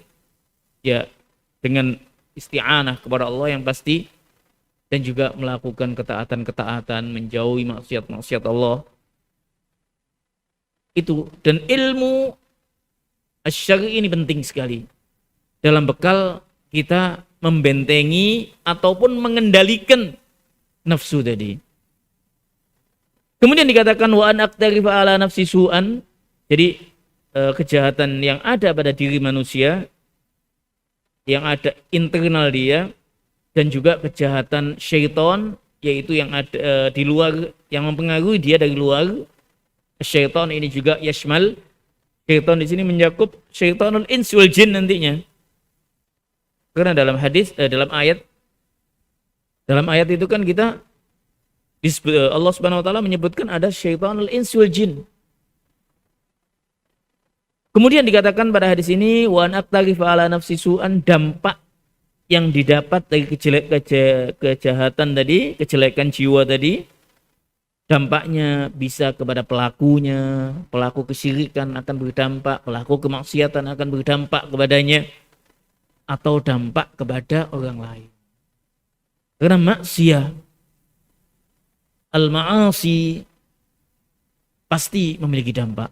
Ya, dengan isti'anah kepada Allah yang pasti, dan juga melakukan ketaatan-ketaatan, menjauhi maksiat-maksiat Allah. Itu, dan ilmu asy-syar'i ini penting sekali dalam bekal kita membentengi ataupun mengendalikan nafsu tadi. Kemudian dikatakan wa an aqtarifa ala nafsi su'an. Jadi kejahatan yang ada pada diri manusia, yang ada internal dia, dan juga kejahatan syaitan, yaitu yang ada di luar, yang mempengaruhi dia dari luar. Syaitan ini juga yashmal, syaitan di sini mencakup syaitanul ins wal jin nantinya. Karena dalam hadis, dalam ayat itu kan kita Allah Subhanahu wa taala menyebutkan ada syaitanul ins wal jin. Kemudian dikatakan pada hadis ini wa an aqtarifa ala nafsi su'an, dampak yang didapat dari kejahatan tadi, kejelekan jiwa tadi, dampaknya bisa kepada pelakunya. Pelaku kesyirikan akan berdampak, pelaku kemaksiatan akan berdampak kepadanya, atau dampak kepada orang lain. Karena maksiat, al-ma'asi pasti memiliki dampak,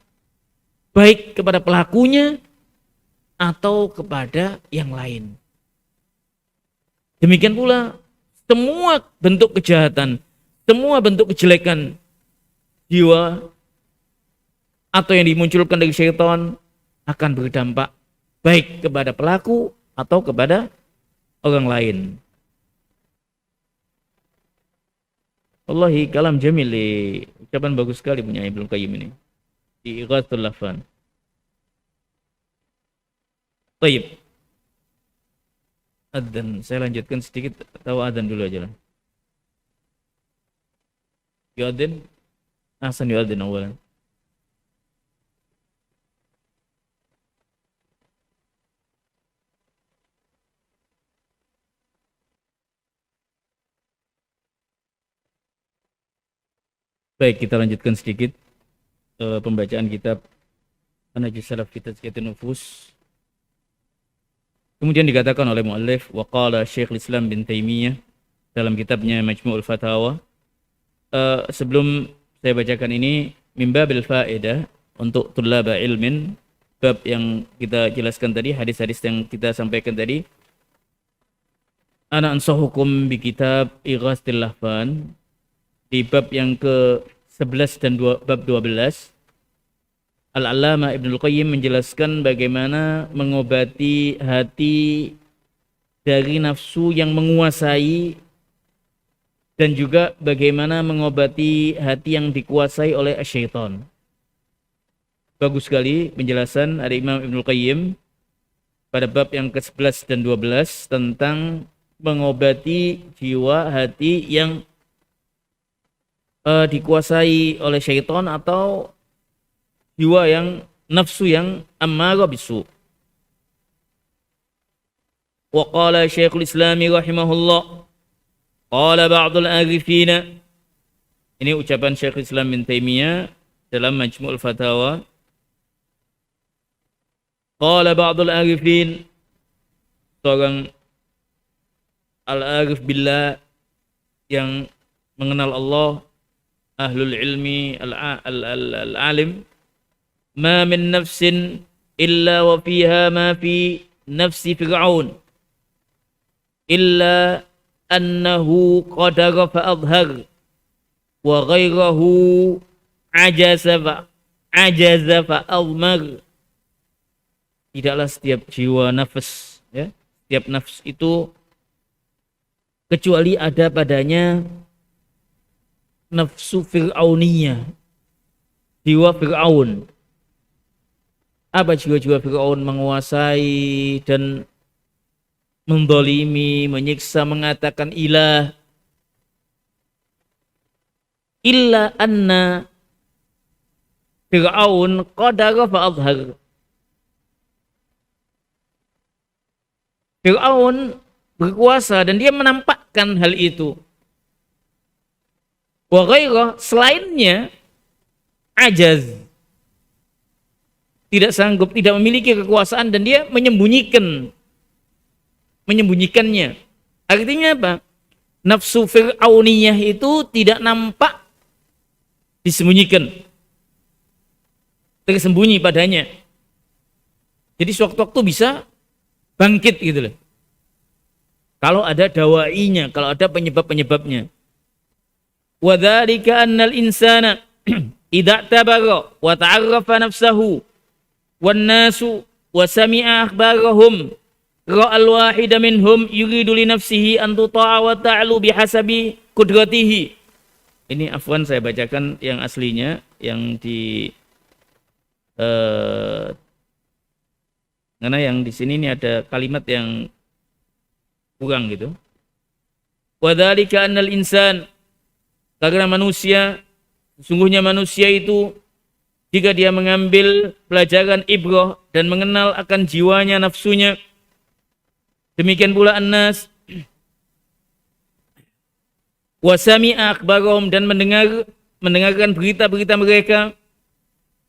baik kepada pelakunya atau kepada yang lain. Demikian pula semua bentuk kejahatan, semua bentuk kejelekan jiwa atau yang dimunculkan dari syaitan akan berdampak baik kepada pelaku atau kepada orang lain. Wallahi kalam jamil, ucapan bagus sekali punya Ibnu Qayyim ini di Ighatsul Lahfan. Baik. Adzan, saya lanjutkan sedikit atau adzan dulu aja lah. Yu'adzin, ahsan yu'adzin awalan. Baik, kita lanjutkan sedikit pembacaan kitab Manhajus Salaf fi Tazkiyatun Nufus. Kemudian dikatakan oleh muallif wa qala Syekhul Islam bin Taimiyah dalam kitabnya Majmu'ul Fatawa. Sebelum saya bacakan ini, mimbabil faedah untuk tullaba ilmin, bab yang kita jelaskan tadi, hadis-hadis yang kita sampaikan tadi. Ana ansahukum bi kitab Ighatsul Lahfan, di bab yang ke-11 dan bab 12. Al-Allamah Ibnul Qayyim menjelaskan bagaimana mengobati hati dari nafsu yang menguasai, dan juga bagaimana mengobati hati yang dikuasai oleh syaitan. Bagus sekali penjelasan dari Imam Ibnul Qayyim pada bab yang ke-11 dan 12 tentang mengobati jiwa hati yang dikuasai oleh syaitan atau jiwa yang nafsu yang ammarah bisu. Wa qala Syekhul Islam rahimahullah, Qala ba'dul arifina. Ini ucapan Syekhul Islam bin Taimiyah dalam Majmu'ul Fatawa. Qala ba'dul arifin, seorang al-arif billah yang mengenal Allah, ahlul ilmi, al-alim, ma min nafsin illa wa fiha ma fi nafsi Fir'aun illa annahu qadara fa adhar wa ghairahu ajaza fa azmar. Tidaklah setiap jiwa nafs, ya, setiap nafs itu kecuali ada padanya nafsu fir'auniyah, jiwa Fir'aun. Apa jiwa-jiwa Fir'aun? Menguasai dan mendolimi, menyiksa, mengatakan ilah. Illa anna Fir'aun qadara fa'adhar. Fir'aun berkuasa dan dia menampakkan hal itu. Wa ghairah, selainnya, ajaz, tidak sanggup, tidak memiliki kekuasaan dan dia menyembunyikannya. Artinya apa? Nafsu fir'auniyah itu tidak nampak, disembunyikan, tersembunyi padanya. Jadi sewaktu-waktu bisa bangkit gitu loh. Kalau ada dawainya, kalau ada penyebab-penyebabnya. Wa dzalika annal insana idza tabara wa ta'arrafa nafsahu wan nasu wa sami'a akhbarahum ra'al wahida minhum yuridu li nafsihi an tuta'a wa ta'lu bihasabi qudratihi. Ini afwan saya bacakan yang aslinya, yang di karena yang di sini ini ada kalimat yang kurang gitu. Wa dzalika annal insan, karena manusia, sesungguhnya manusia itu jika dia mengambil pelajaran ibrah dan mengenal akan jiwanya, nafsunya, demikian pula annas wa sami'a akhbarahum, dan mendengarkan berita-berita mereka,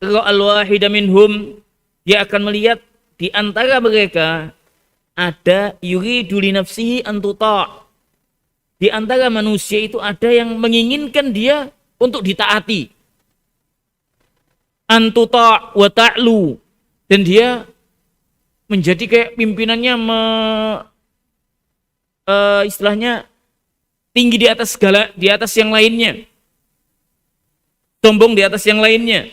ra'al wahida minhum, dia akan melihat di antara mereka ada yuridu li nafsihi an tuta'. Di antara manusia itu ada yang menginginkan dia untuk ditaati. An tuta' wa ta'lu, dan dia menjadi kayak pimpinannya istilahnya tinggi di atas segala, di atas yang lainnya, sombong di atas yang lainnya.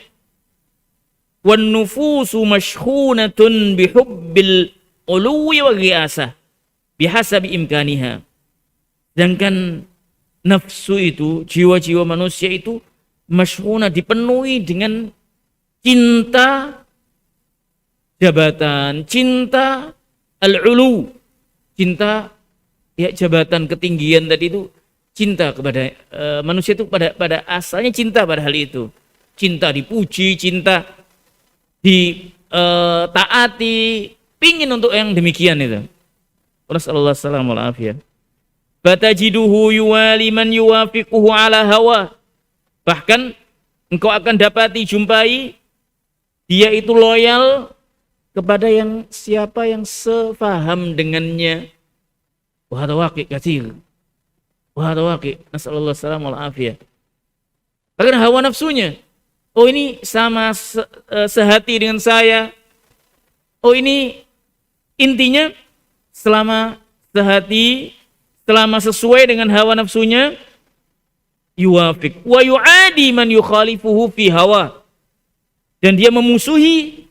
Wan nufusu mashhunatun bihubbil uluwi wa riasah bihasabi imkaniha. Sedangkan nafsu itu, jiwa-jiwa manusia itu mashhuna, dipenuhi dengan cinta jabatan, cinta al-ulu, cinta ya jabatan, ketinggian tadi itu, cinta kepada manusia itu pada asalnya cinta pada hal itu. Cinta dipuji, cinta ditaati, pingin untuk yang demikian itu. Rasulullah sallallahu alaihi wasallam. Fatajiduhu yuwali man yuwafiquhu ala hawa. Bahkan engkau akan dapati, jumpai, dia itu loyal kepada yang siapa yang sefaham dengannya. Wa hadza waqi' katsir. Wa hadza waqi', nasallallahu alaihi wasallam. Karena hawa nafsunya, oh ini sama sehati dengan saya. Oh ini intinya selama sehati, selama sesuai dengan hawa nafsunya, yuwafiq wa yu'adi man yukhalifuhu fi hawa. Dan dia memusuhi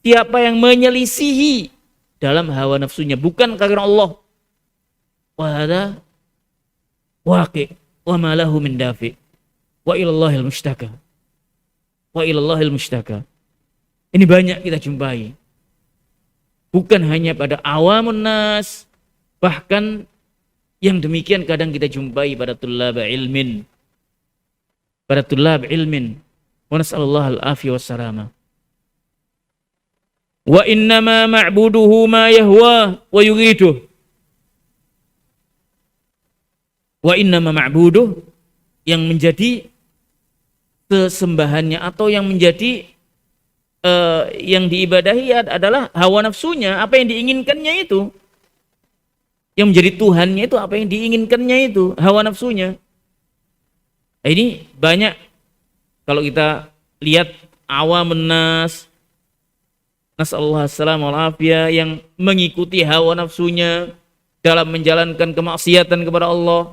siapa yang menyelisihi dalam hawa nafsunya, bukan karena Allah. Wa hadza waqi' wa ma lahu min dafi' wa ilallahil mushtaka. Wa ilallahil mushtaka. Ini banyak kita jumpai. Bukan hanya pada awamun nas, bahkan yang demikian kadang kita jumpai pada tullab ilmin. Pada tullab ilmin. Wa nas'alullah al-afiyah wassalama. Wa innama ma'buduhu ma yahwa wa yuriduh. Wa innama ma'buduh, yang menjadi sesembahannya atau yang menjadi yang diibadahi adalah hawa nafsunya, apa yang diinginkannya itu. Yang menjadi Tuhannya itu apa yang diinginkannya itu, hawa nafsunya. Ini banyak kalau kita lihat awamun nas, nasallahu alaihi wasallam, yang mengikuti hawa nafsunya dalam menjalankan kemaksiatan kepada Allah,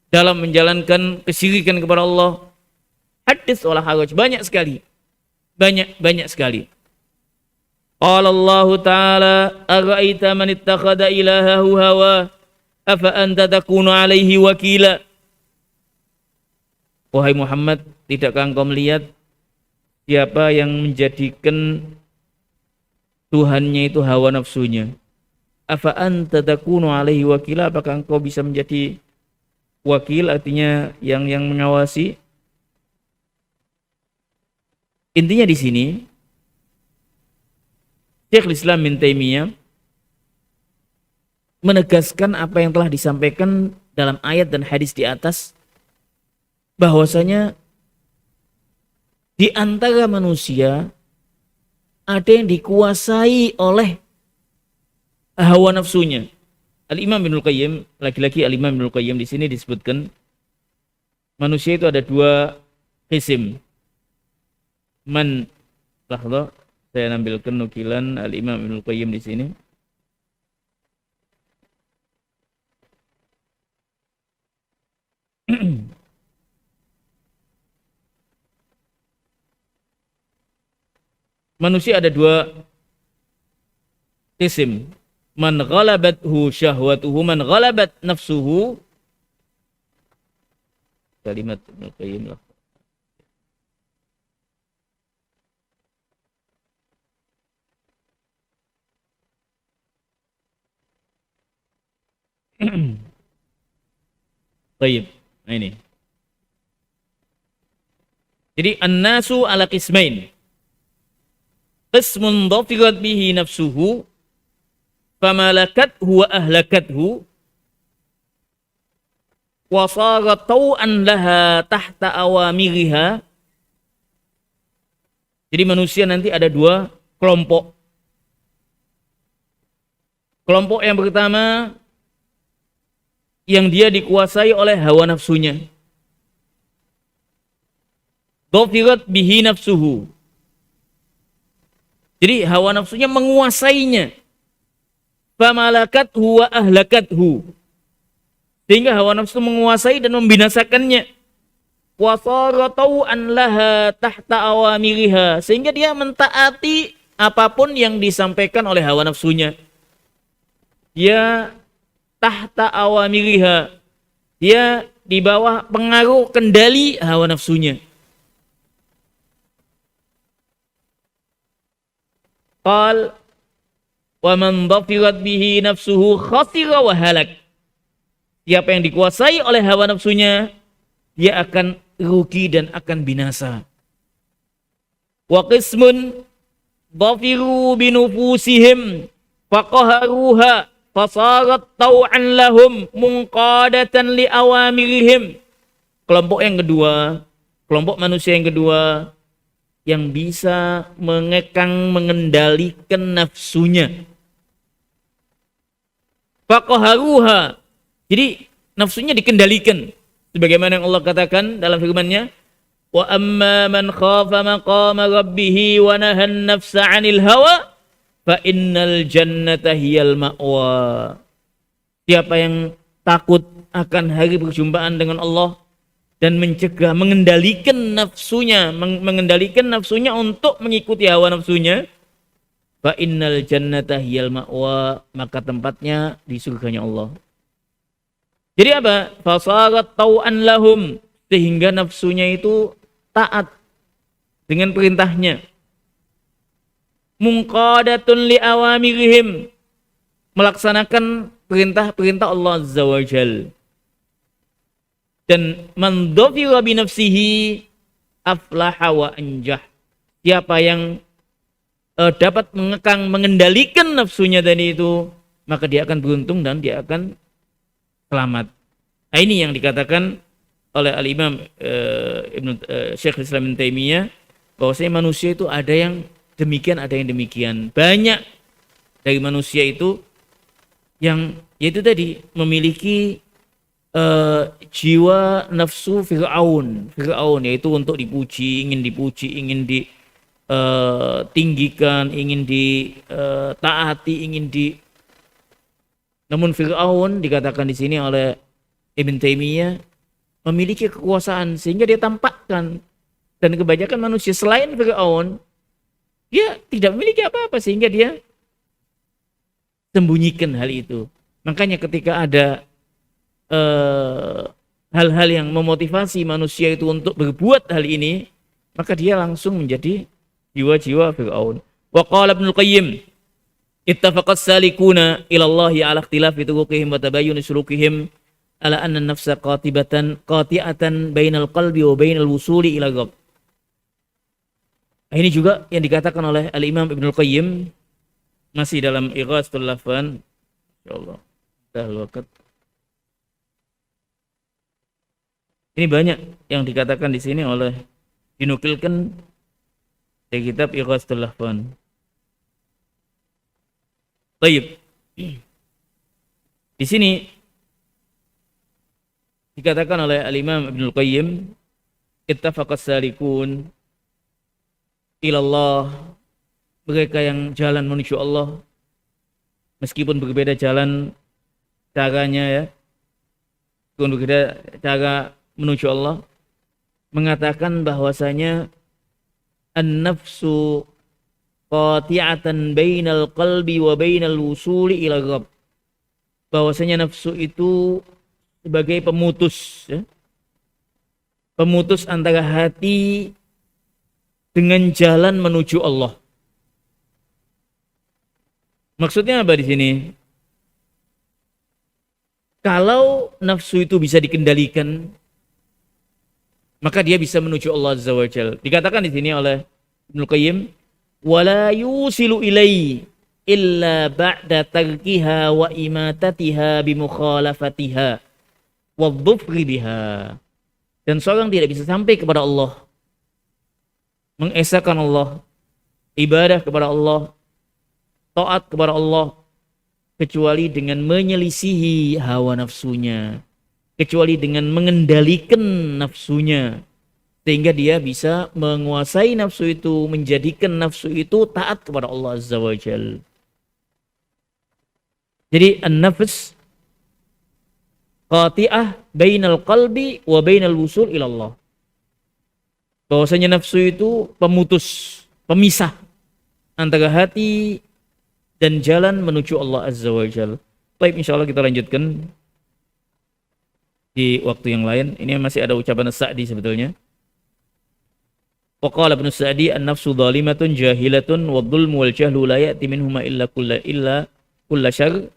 dalam menjalankan kesyirikan kepada Allah. Hadis wala haraj, banyak sekali. Banyak sekali. Qala Allah Ta'ala, "Ara'aita man ittakhadha ilahahu hawa, afa anta takunu alaihi wakila?" Wahai Muhammad, tidakkah engkau melihat siapa yang menjadikan Tuhannya itu hawa nafsunya? Afa anta takunu alaihi wakila, apakah engkau bisa menjadi wakil, artinya yang mengawasi? Intinya di sini Syekhul Islam Ibnu Taimiyah menegaskan apa yang telah disampaikan dalam ayat dan hadis di atas, bahwasanya di antara manusia ada yang dikuasai oleh hawa nafsunya. Al-Imam Ibnul Qayyim, lagi-lagi Al-Imam Ibnul Qayyim di sini disebutkan manusia itu ada dua qism. Saya nampilkan nukilan Al-Imam Ibnul Qayyim di sini. Manusia ada dua qism. Man ghalabathu syahwatuhu, man ghalabat nafsuhu. Kalimat Ibnul Qayyim lah. Baik, nah ini. Jadi an-nasu ala qismain. Qismun dhafirat bihi nafsuhu famalakathu wa ahlakathu wa sarat taw'an laha tahta awamiriha. Jadi manusia nanti ada dua kelompok. Kelompok yang pertama yang dia dikuasai oleh hawa nafsunya. Dhafirat bihi nafsuhu. Jadi hawa nafsunya menguasainya. Famalakathu wa ahlakathu. Sehingga hawa nafsu menguasai dan membinasakannya. Wa saratu an laha tahta awamiriha. Sehingga dia mentaati apapun yang disampaikan oleh hawa nafsunya. Dia tahta awamiriha, dia di bawah pengaruh kendali hawa nafsunya. Qal wa man dhafirat bihi nafsuhu khasira wa halak. Siapa yang dikuasai oleh hawa nafsunya, dia akan rugi dan akan binasa. Wa qismun dhafiru binufusihim faqaharuha fasarat tau'an lahum munqadatan li awamirihim. Kelompok yang kedua, kelompok manusia yang kedua, yang bisa mengekang, mengendalikan nafsunya. Faqaharuha, jadi nafsunya dikendalikan. Sebagaimana yang Allah katakan dalam firman-Nya, wa amma man khafa maqama rabbih wa nahan nafsa 'anil hawa fa innal jannata hiyal ma'wa. Siapa yang takut akan hari perjumpaan dengan Allah dan mencegah, mengendalikan nafsunya, mengendalikan nafsunya untuk mengikuti hawa nafsunya, fa innal jannata hiyal ma'wa, maka tempatnya di surganya Allah. Jadi apa? Fasarat tau'an lahum, sehingga nafsunya itu taat dengan perintahnya. Munqadatun li awamirihim, melaksanakan perintah-perintah Allah Azza wa Jal. Dan man dhafira bi nafsihi aflaha wa anjah. Siapa yang dapat mengekang, mengendalikan nafsunya tadi itu, maka dia akan beruntung dan dia akan selamat. Nah, ini yang dikatakan oleh Al-Imam Syekh Islam Ibnu Taimiyah, bahwasanya manusia itu ada yang demikian, ada yang demikian. Banyak dari manusia itu yang yaitu tadi memiliki jiwa nafsu Fir'aun, yaitu untuk dipuji, ingin tinggikan, ingin ditaati, namun Fir'aun dikatakan di sini oleh Ibn Taimiyah memiliki kekuasaan sehingga dia tampakkan, dan kebanyakan manusia selain Fir'aun dia tidak memiliki apa-apa sehingga dia sembunyikan hal itu. Makanya ketika ada hal-hal yang memotivasi manusia itu untuk berbuat hal ini, maka dia langsung menjadi jiwa-jiwa Fir'aun. Wa qala Ibnul Qayyim, ittafaqas salikuna ila Allah ala ikhtilafi turuqihim wa tabayyun sulukihim ala anna an-nafsa qati'atan bainal qalbi wa bainal wusuli ila Rabb. Ini juga yang dikatakan oleh Al-Imam Ibnul Qayyim masih dalam Ighatsatul Lahfan. Insyaallah dah waktu. Ini banyak yang dikatakan di sini oleh dinukilkan dari kitab Ighatsatul Lahfan. Baik. Di sini dikatakan oleh Al-Imam Ibnul Qayyim, ittafaqas salikun ilallah, mereka yang jalan menuju Allah, meskipun berbeda jalan caranya ya, meskipun berbeda cara menuju Allah, mengatakan bahwasanya an-nafsu qati'atan bainal qalbi wa bainal wusuli ila Rabb, bahwasanya nafsu itu sebagai pemutus ya, pemutus antara hati dengan jalan menuju Allah. Maksudnya apa di sini? Kalau nafsu itu bisa dikendalikan, maka dia bisa menuju Allah Azza wa Jalla. Dikatakan di sini oleh Ibnu Qayyim, wala yusilu ilai illa ba'da tarkiha wa imatatiha bi mukhalafatiha wa dhufri biha. Dan seorang tidak bisa sampai kepada Allah, mengesahkan Allah, ibadah kepada Allah, taat kepada Allah, kecuali dengan menyelisihi hawa nafsunya, kecuali dengan mengendalikan nafsunya, sehingga dia bisa menguasai nafsu itu, menjadikan nafsu itu taat kepada Allah Azza wa Jalla. Jadi an-nafs qati'ah bainal qalbi wa bainal wusul ilallah. Bahwasanya nafsu itu pemutus, pemisah antara hati dan jalan menuju Allah Azza wa Jalla. Baik, insyaallah kita lanjutkan di waktu yang lain. Ini masih ada ucapan Sa'di sebetulnya. Wa qala Ibnu Sa'di, an-nafsu zalimatun jahilatun wa dhulmu wal jahlu la ya'ti minhuma illa kulla syarr.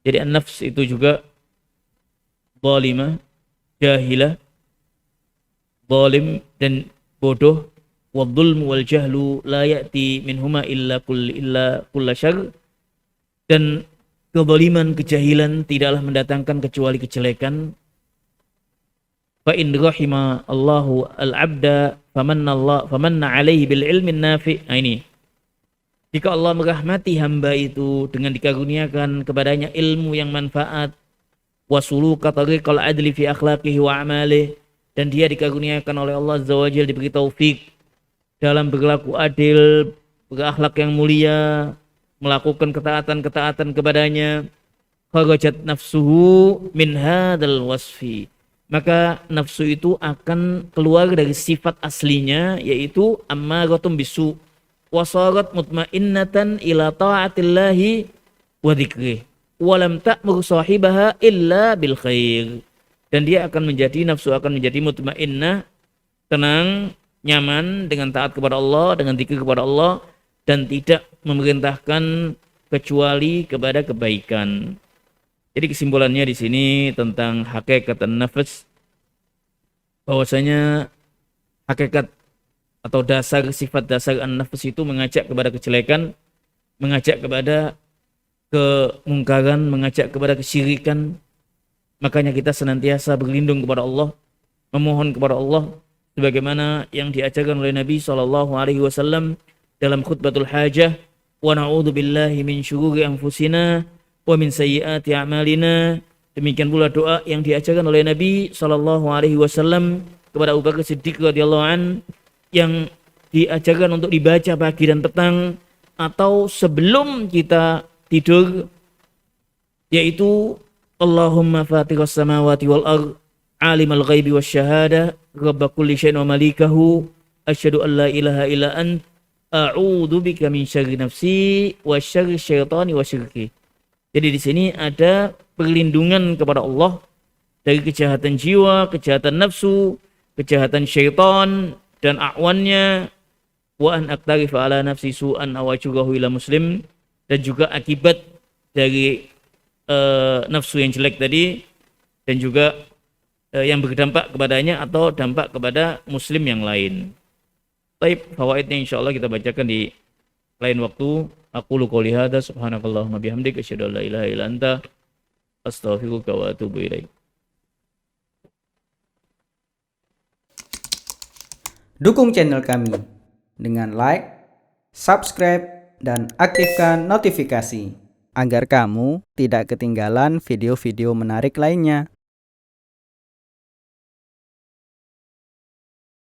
Jadi an-nafs itu juga zalimah, jahilah, zalim dan bodoh, wa dhulmu wal jahlu la ya'ti minhuma illa kulla syarr. Dan kezaliman, kejahilan tidaklah mendatangkan kecuali kejelekan. Fa in rahima Allahu al-'abda famanna 'alaihi bil ilmi nafi'. Nah, ini. Jika Allah merahmati hamba itu dengan dikaruniakan kepadanya ilmu yang manfaat, wa suluka tariqal adli fi akhlaqihi wa a'malihi, dan dia dikaruniakan oleh Allah Azza wa Jalla, diberi taufik dalam berlaku adil, berakhlak yang mulia, melakukan ketaatan-ketaatan kepadanya, kharajat nafsuhu min hadzal wasfi, maka nafsu itu akan keluar dari sifat aslinya, yaitu ammaratun bisu, wasarat mutmainnatan ila ta'atillahi wa dzikrih, wa lam ta'mur sahibaha illa bil khair. Dan dia akan menjadi, nafsu akan menjadi mutmainnah, tenang, nyaman dengan taat kepada Allah, dengan zikir kepada Allah, dan tidak memerintahkan kecuali kepada kebaikan. Jadi kesimpulannya di sini tentang hakikat an-nafs, bahwasanya hakikat atau dasar, sifat dasar an-nafs itu mengajak kepada kejelekan, mengajak kepada kemungkaran, mengajak kepada kesyirikan, Makanya kita senantiasa berlindung kepada Allah, memohon kepada Allah sebagaimana yang diajarkan oleh Nabi SAW dalam khutbatul hajah, wa na'udzu billahi min syururi anfusina wa min sayyiati a'malina. Demikian pula doa yang diajarkan oleh Nabi SAW kepada Abu Bakar Siddiq radhiyallahu an, yang diajarkan untuk dibaca pagi dan petang atau sebelum kita tidur, yaitu Allahumma fatiras samawati wal ard alimal ghaibi wasyahada rabba kulli syai'in wa malikahu asyhadu an la ilaha illa ant a'udzu bika min syarri nafsi wa syarri syaitani wa syirki. Jadi di sini ada perlindungan kepada Allah dari kejahatan jiwa, kejahatan nafsu, kejahatan syaitan dan akwannya, wa an aqtarifa ala nafsi su'an aw ajurahu ila muslim, dan juga akibat dari nafsu yang jelek tadi, dan juga yang berdampak kepadanya atau dampak kepada muslim yang lain. Baik, fawaidnya insyaallah kita bacakan di lain waktu. Aqulu qouli hadza subhanakallahumma bihamdika asyhadu an la ilaha illa anta astaghfiruka wa atubu ilaik. Dukung channel kami dengan like, subscribe, dan aktifkan notifikasi agar kamu tidak ketinggalan video-video menarik lainnya.